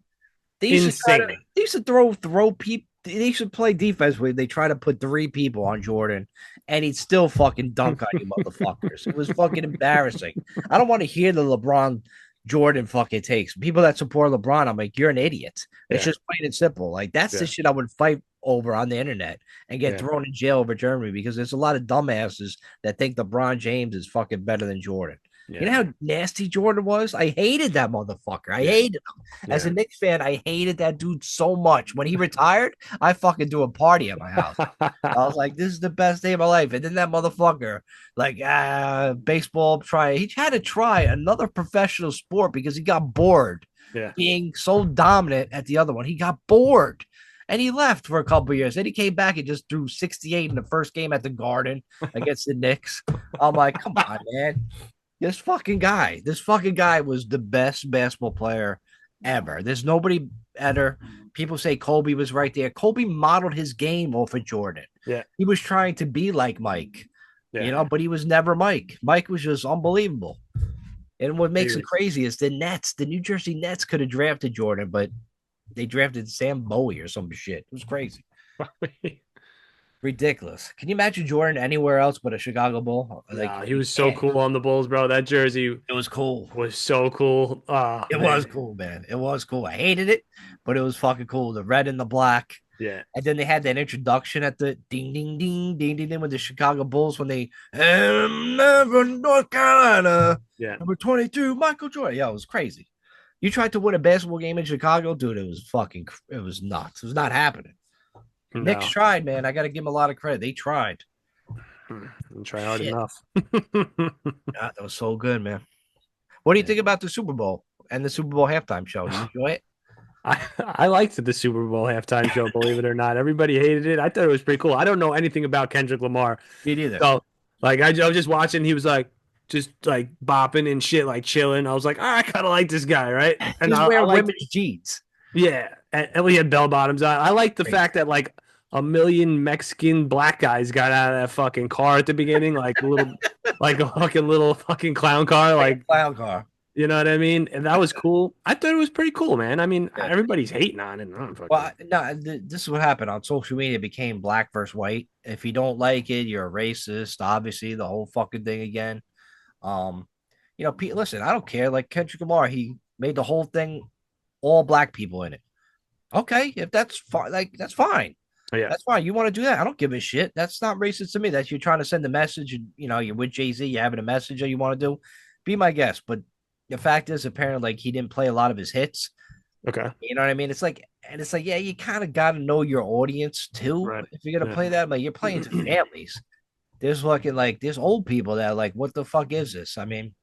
They used to try to Insane. they used to throw people. They used to play defense where they try to put three people on Jordan, and he'd still fucking dunk on you, motherfuckers. It was fucking embarrassing. I don't want to hear the LeBron Jordan fucking takes. People that support LeBron, I'm like, you're an idiot. It's Yeah. just plain and simple. Like that's the Yeah. shit I would fight over on the internet and get Yeah. thrown in jail over Germany because there's a lot of dumbasses that think LeBron James is fucking better than Jordan. You Yeah. know how nasty Jordan was? I hated that motherfucker. I Yeah. hated him. As a Yeah. Knicks fan, I hated that dude so much. When he retired, I fucking do a party at my house. I was like, this is the best day of my life. And then that motherfucker, like baseball, he had to try another professional sport because he got bored Yeah. being so dominant at the other one. He got bored. And he left for a couple of years. Then he came back and just threw 68 in the first game at the Garden against the Knicks. I'm like, come on, man. This fucking guy was the best basketball player ever. There's nobody better. People say Kobe was right there. Kobe modeled his game off of Jordan. Yeah. He was trying to be like Mike, Yeah. but he was never Mike. Mike was just unbelievable. And what He makes it was crazy is the New Jersey Nets could have drafted Jordan, but they drafted Sam Bowie or some shit. It was crazy. Ridiculous. Can you imagine Jordan anywhere else but a Chicago Bull? Like, no, he you was so can't. cool on the Bulls, bro. That jersey It was cool. was so cool. Oh It was man. cool, man. It was cool. I hated it, but it was fucking cool. The red and the black. Yeah. And then they had that introduction at the ding ding ding ding ding ding with the Chicago Bulls when they never North Carolina Yeah. number 22 Michael Jordan. Yeah, it was crazy. You tried to win a basketball game in Chicago, dude. It was nuts. It was not happening. Knicks No. tried, man. I got to give them a lot of credit. They tried. Didn't try hard Shit, enough. God, that was so good, man. What do you Yeah. think about the Super Bowl and the Super Bowl halftime show? Do you enjoy it? I liked the Super Bowl halftime show, believe it or not. Everybody hated it. I thought it was pretty cool. I don't know anything about Kendrick Lamar. Me neither. So, like, I was just watching. He was like, just like bopping and shit, like chilling. I was like, I kind of like this guy, right? He And was I wearing liked, women's jeans. yeah. And we had bell bottoms on. I like the Crazy. fact that like a million Mexican black guys got out of that fucking car at the beginning, like a fucking little fucking clown car, Like a like clown car. you know what I mean? And that was cool. I thought it was pretty cool, man. I mean, Yeah. everybody's hating on it. I don't Well, fucking. no, this is what happened on social media. It became black versus white. If you don't like it, you're a racist. Obviously, the whole fucking thing again. Um, Pete, listen, I don't care. Like Kendrick Lamar, he made the whole thing all black people in it. Okay, if that's fine, like that's fine. Yeah, That's fine. You want to do that? I don't give a shit. That's not racist to me. That's you're trying to send a message. And, you're with Jay Z. You're having a message that you want to do. Be my guest. But the fact is, apparently, like he didn't play a lot of his hits. okay, You know what I mean? It's like, yeah, you kind of got to know your audience too. right. If you're gonna Yeah. play that, like you're playing to families. There's fucking like there's old people that are like, what the fuck is this? I mean,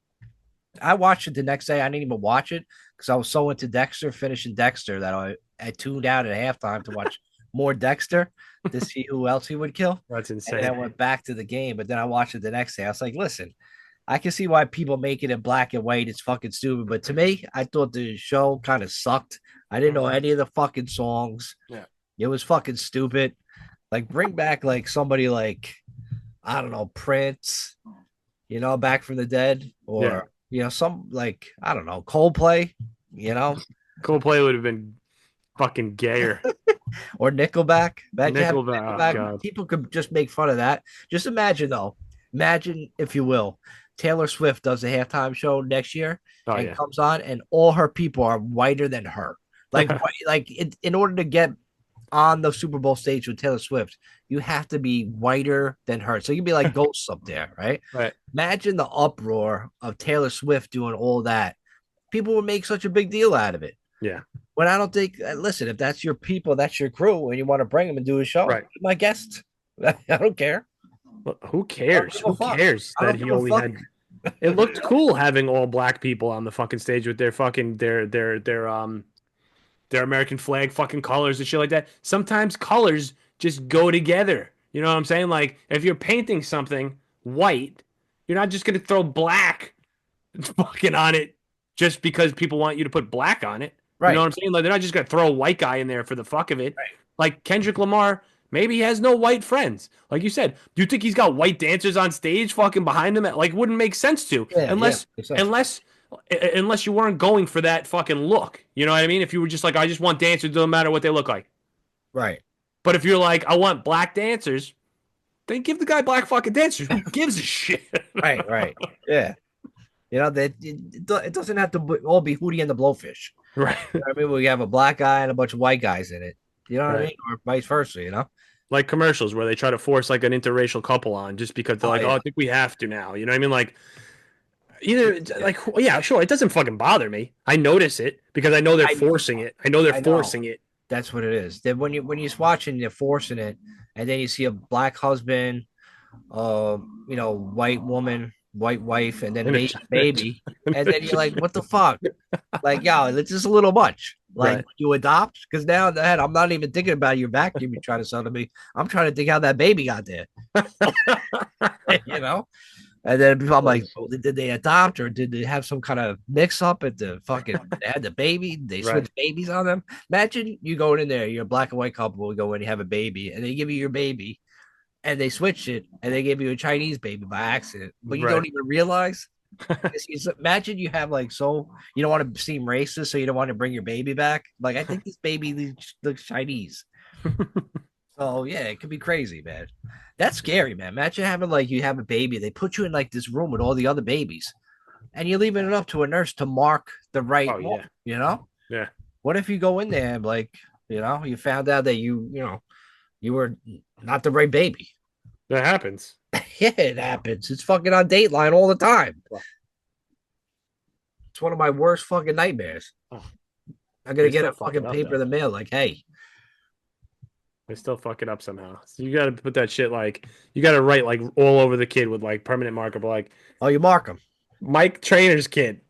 I watched it the next day. I didn't even watch it because I was so into Dexter, finishing Dexter, that I tuned out at halftime to watch more Dexter to see who else he would kill. That's And then I insane. went back to the game, but then I watched it the next day. I was like, listen, I can see why people make it in black and white. It's fucking stupid. But to me, I thought the show kind of sucked. I didn't know any of the fucking songs. Yeah. It was fucking stupid. Like, bring back like somebody like, I don't know, Prince, back from the dead, Yeah. or some like, I don't know, Coldplay, you know, Coldplay would have been fucking gayer. or Nickelback. Imagine having Nickelback. Oh Nickelback. god. People could just make fun of that. Just imagine though. Imagine, if you will, Taylor Swift does a halftime show next year Oh and yeah. comes on, and all her people are whiter than her. Like, in order to get on the Super Bowl stage with Taylor Swift, you have to be whiter than her. So you'd be like ghosts up there, right? Right. Imagine the uproar of Taylor Swift doing all that. People would make such a big deal out of it. Yeah. when I don't think, listen, if that's your people, that's your crew, and you want to bring them and do a show, Right. be my guest. I don't care. Well, who I don't cares? give a Who fuck. cares I that don't he give a only fuck. had? It looked cool having all black people on the fucking stage with their fucking their American flag fucking colors and shit like that. Sometimes colors just go together. You know what I'm saying? Like if you're painting something white, you're not just gonna throw black fucking on it just because people want you to put black on it. You know what Right. I'm saying? Like they're not just gonna throw a white guy in there for the fuck of it. Right. Like Kendrick Lamar, maybe he has no white friends. Like you said, do you think he's got white dancers on stage fucking behind him? Like, wouldn't make sense to Yeah. Yeah. Makes sense. unless unless you weren't going for that fucking look. You know what I mean? If you were just like, I just want dancers, doesn't matter what they look like. Right. But if you're like, I want black dancers, then give the guy black fucking dancers. Who gives a shit? Right. Right. Yeah. You know that it doesn't have to all be Hootie and the Blowfish. You Right. know what I mean? We have a black guy and a bunch of white guys in it. You know what I Right. mean? Or vice versa. You know? Like commercials where they try to force like an interracial couple on just because they're Oh like, oh, yeah. I think we have to now. You know what I mean? Like either Yeah. like yeah, sure, it doesn't fucking bother me. I notice it because I know they're I forcing it. I know they're I know. forcing it. That's what it is. Then when you're watching, they're forcing it, and then you see a black husband, white woman, white wife, and then And Asian baby, and then you're it's- like, what the fuck? Like, yo, it's just a little much. Like right. you adopt, because now in the head, I'm not even thinking about your vacuum you're trying to sell to me. I'm trying to think how that baby got there. you know? And then I'm like, oh, did they adopt or did they have some kind of mix up at the fucking they had the baby? They Right. switched babies on them. Imagine you going in there, you're a black and white couple, we go in, you have a baby, and they give you your baby, and they switch it, and they give you a Chinese baby by accident, but you don't Right. even realize. Imagine you have like you don't want to seem racist, so you don't want to bring your baby back. Like I think this baby looks Chinese. So yeah, it could be crazy, man. That's scary, man. Imagine having like you have a baby, they put you in like this room with all the other babies, and you're leaving it up to a nurse to mark the right Oh one. yeah. You know, Yeah. what if you go in there and like, you found out that you were not the right baby? That happens. Yeah, it happens. It's fucking on Dateline all the time. Well, It's one of my worst fucking nightmares. oh, I'm gonna they get still a fuck it fucking up paper though. in the mail like, hey, They still fuck it up somehow. So you got to put that shit like you got to write like all over the kid with like permanent marker, but like oh, you mark them. Mike Trainer's kid.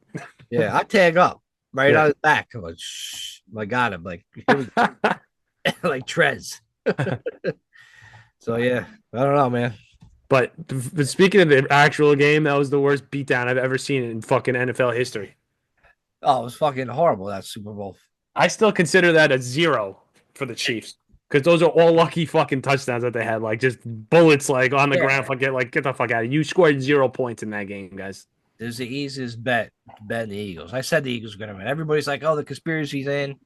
Yeah, I tag up right Yeah. on his back. I'm like, shh, I got him. Like, here we like Trez. So yeah, I don't know, man. But speaking of the actual game, that was the worst beatdown I've ever seen in fucking NFL history. Oh, it was fucking horrible that Super Bowl. I still consider that a zero for the Chiefs because those are all lucky fucking touchdowns that they had, like just bullets like on the ground. Yeah, Get the fuck out of here. You scored 0 points in that game, guys. there's the easiest bet in the Eagles. I said the Eagles were gonna win. Everybody's like, oh, the conspiracy's in.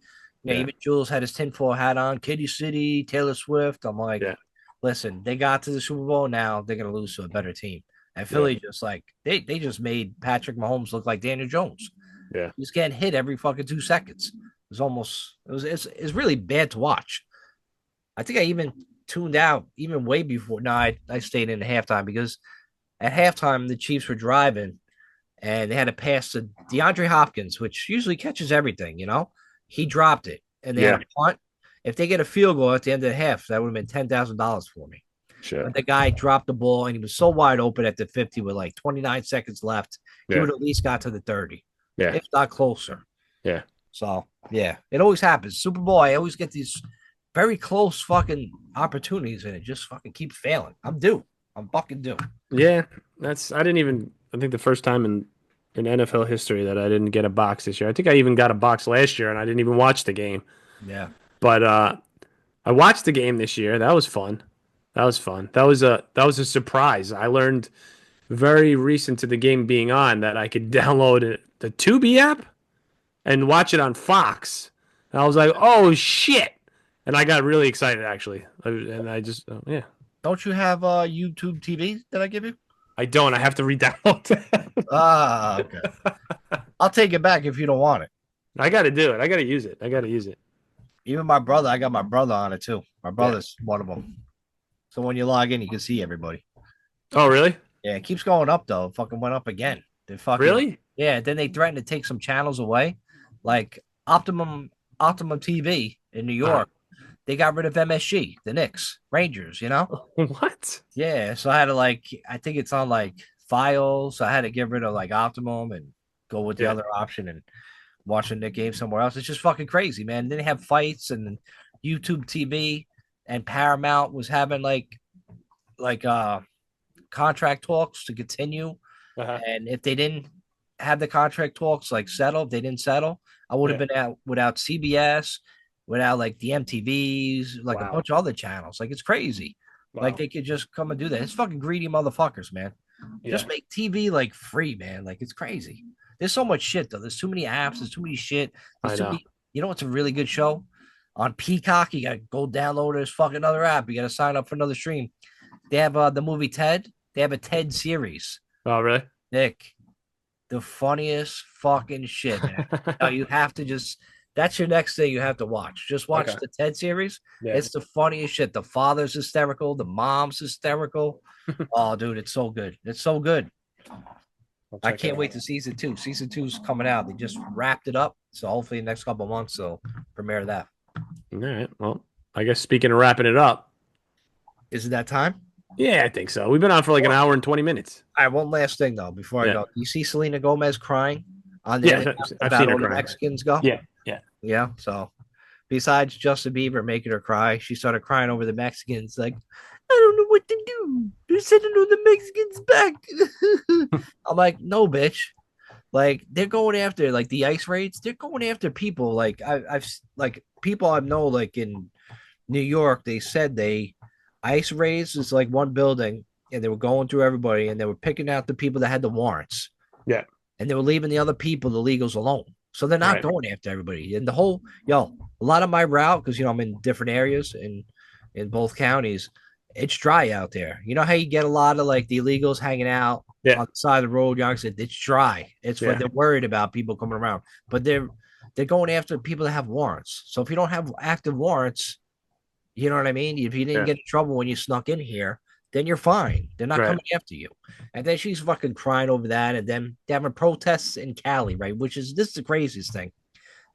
Yeah, Even Jules had his tinfoil hat on. Kitty City, Taylor Swift. I'm like, yeah, listen, they got to the Super Bowl. Now they're gonna lose to a better team. And yeah, Philly just like they just made Patrick Mahomes look like Daniel Jones. yeah. He's getting hit every fucking 2 seconds. It's really bad to watch. I think I even tuned out even way before. No, I stayed in at halftime because at halftime the Chiefs were driving and they had a pass to DeAndre Hopkins, which usually catches everything. He dropped it and they had Yeah, a punt. If they get a field goal at the end of the half, that would have been $10,000 for me. shit. But the guy dropped the ball and he was so wide open at the 50 with like 29 seconds left. He Yeah, would at least got to the 30, yeah, if not closer. yeah. So yeah, it always happens. Super Bowl, I always get these very close fucking opportunities and it just fucking keeps failing. I'm due. I'm fucking due. Yeah, that's I didn't even I think the first time in NFL history that I didn't get a box this year. I think I even got a box last year and I didn't even watch the game. Yeah. But I watched the game this year. That was fun. That was fun. That was a surprise. I learned very recent to the game being on that I could download the Tubi app and watch it on Fox. And I was like, "Oh shit." And I got really excited actually. And I just yeah. Don't you have YouTube TV that I give you? I don't. I have to re-download that. Ah, okay. I'll take it back if you don't want it. I got to do it. I got to use it. I got to use it. Even my brother, I got my brother on it too. My Yeah. brother's one of them. So when you log in, you can see everybody. Oh, really? Yeah, it keeps going up though. It fucking went up again. They fucking Really? yeah. Then they threatened to take some channels away, like Optimum. Optimum TV in New Uh, York. They got rid of MSG, the Knicks, Rangers, you know? what? Yeah. So I had to like, I think it's on like files. So I had to get rid of like Optimum and go with the Yeah. other option and watching the game somewhere else. It's just fucking crazy, man. Then they have fights and YouTube TV and Paramount was having like contract talks to continue. Uh-huh. And if they didn't have the contract talks like settle, if they didn't settle, I would have Yeah. been out without CBS, without like the MTVs, like a Wow. bunch of other channels. Like it's crazy. Like Wow. they could just come and do that. It's fucking greedy motherfuckers, man. Yeah. Just make TV like free, man. Like it's crazy. There's so much shit though. There's too many apps. There's too many shit. There's I too know. many. You know what's a really good show? On Peacock, you gotta go download this fucking other app. You gotta sign up for another stream. They have the movie Ted. They have a Ted series. Oh, really? Nick, the funniest fucking shit, man. Now you have to just that's your next thing you have to watch. Just watch Okay. the Ted series. Yeah. It's the funniest shit. The father's hysterical, the mom's hysterical. Oh, dude, it's so good. It's so good. I'll I check it can't wait out. to season two. Season two's coming out. They just wrapped it up. So hopefully the next couple of months they'll premiere that. All right. Well, I guess speaking of wrapping it up, Is it that time? yeah, I think so. We've been on for like an hour and 20 minutes. All right, one last thing though before I Yeah. go. You see Selena Gomez crying on the Yeah, internet I've about seen her all the crying. Mexicans go? Yeah. Yeah. Yeah. So besides Justin Bieber making her cry, she started crying over the Mexicans. Like, I don't know what to do. They're sending all the Mexicans back. I'm like, no, bitch. Like they're going after like the ICE raids. They're going after people. Like I've like people I know like in New York. They said they ICE raids is like one building, and they were going through everybody, and they were picking out the people that had the warrants, Yeah. and they were leaving the other people, the legals, alone. So they're not Right. going after everybody. And the whole a lot of my route, because I'm in different areas in both counties, it's dry out there. You know how you get a lot of like the illegals hanging out Yeah. on the side of the road, it's dry. It's Yeah. where they're worried about people coming around. But they're going after people that have warrants. So if you don't have active warrants, you know what I mean? If you didn't Yeah. get in trouble when you snuck in here, then you're fine. They're not Right. coming after you. And then she's fucking crying over that. And then they're having protests in Cali, right? This is the craziest thing.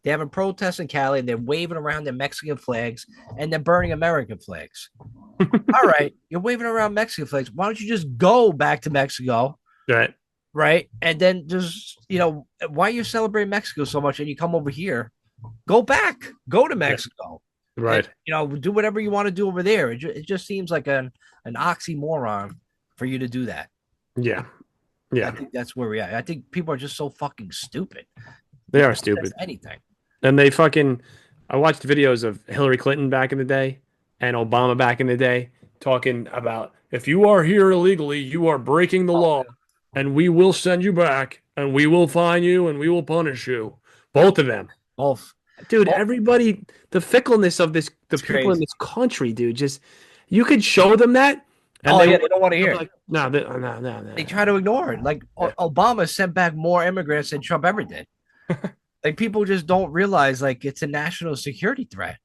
They're having protests in Cali and they're waving around their Mexican flags and they're burning American flags. All right, you're waving around Mexican flags. Why don't you just go back to Mexico, Right. right? And then just, why are you celebrating Mexico so much and you come over here? Go back, go to Mexico. Right. And, do whatever you want to do over there. It just seems like an oxymoron for you to do that. Yeah. I Yeah. think that's where we're at. I think people are just so fucking stupid. They are stupid. Anything. And I watched videos of Hillary Clinton back in the day and Obama back in the day talking about if you are here illegally, you are breaking the law and we will send you back and we will fine you and we will punish you. Both of them. Both. Dude, everybody, the fickleness of the people crazy. in this country, dude, just, you could show them that. And they don't want to hear it. Like, no. They try to ignore it. Like Obama sent back more immigrants than Trump ever did. Like people just don't realize like it's a national security threat.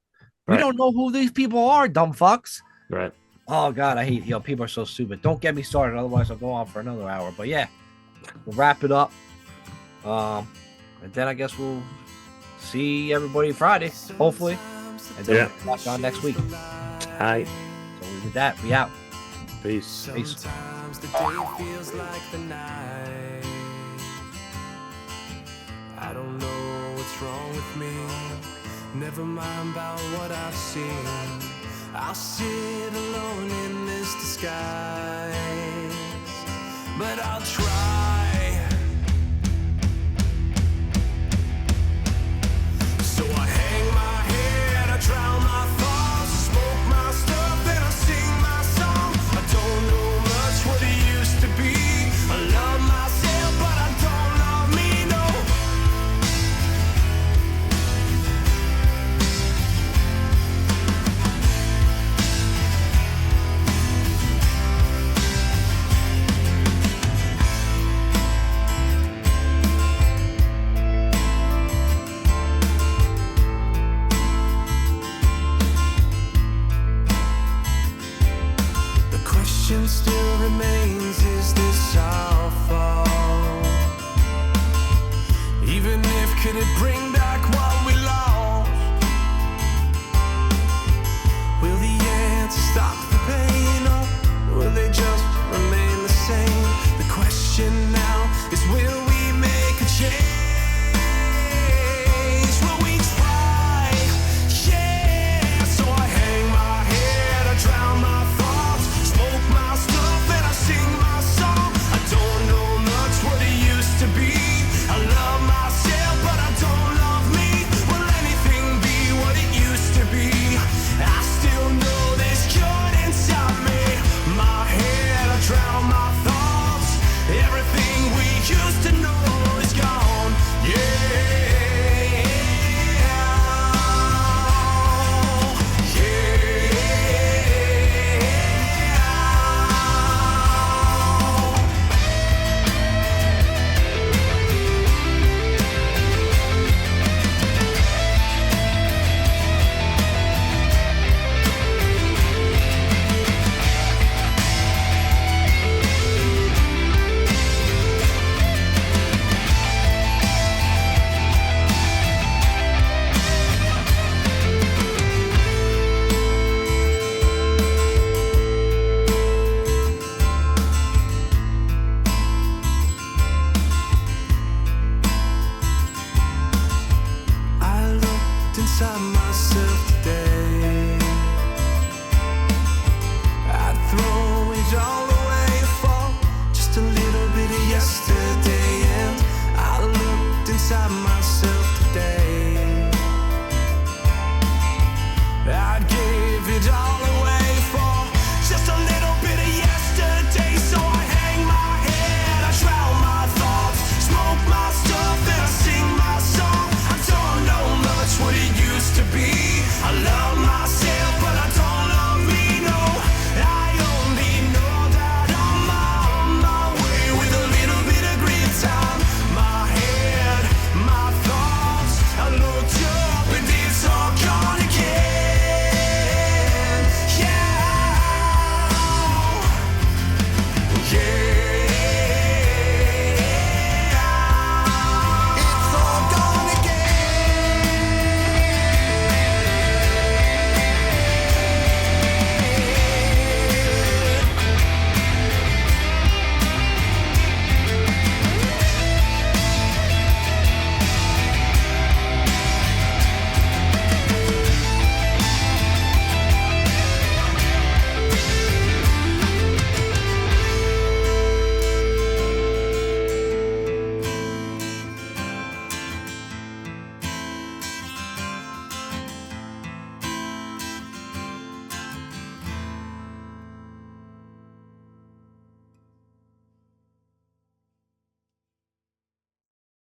We don't know who these people are, dumb fucks. Right. Oh God, I hate people are so stupid. Don't get me started, otherwise I'll go on for another hour. But yeah, we'll wrap it up. And then I guess we'll see everybody Friday, hopefully. And then we'll back on next week. All right. So with that, we out. Peace. Sometimes the day feels like the night. I don't know what's wrong with me. Never mind about what I've seen. I'll sit alone in this disguise, but I'll try. So I hang my head, I drown my thoughts, smoke my stuff, then I sing my song. I don't know much what it used to be. I love myself, but I don't love me, no. dark.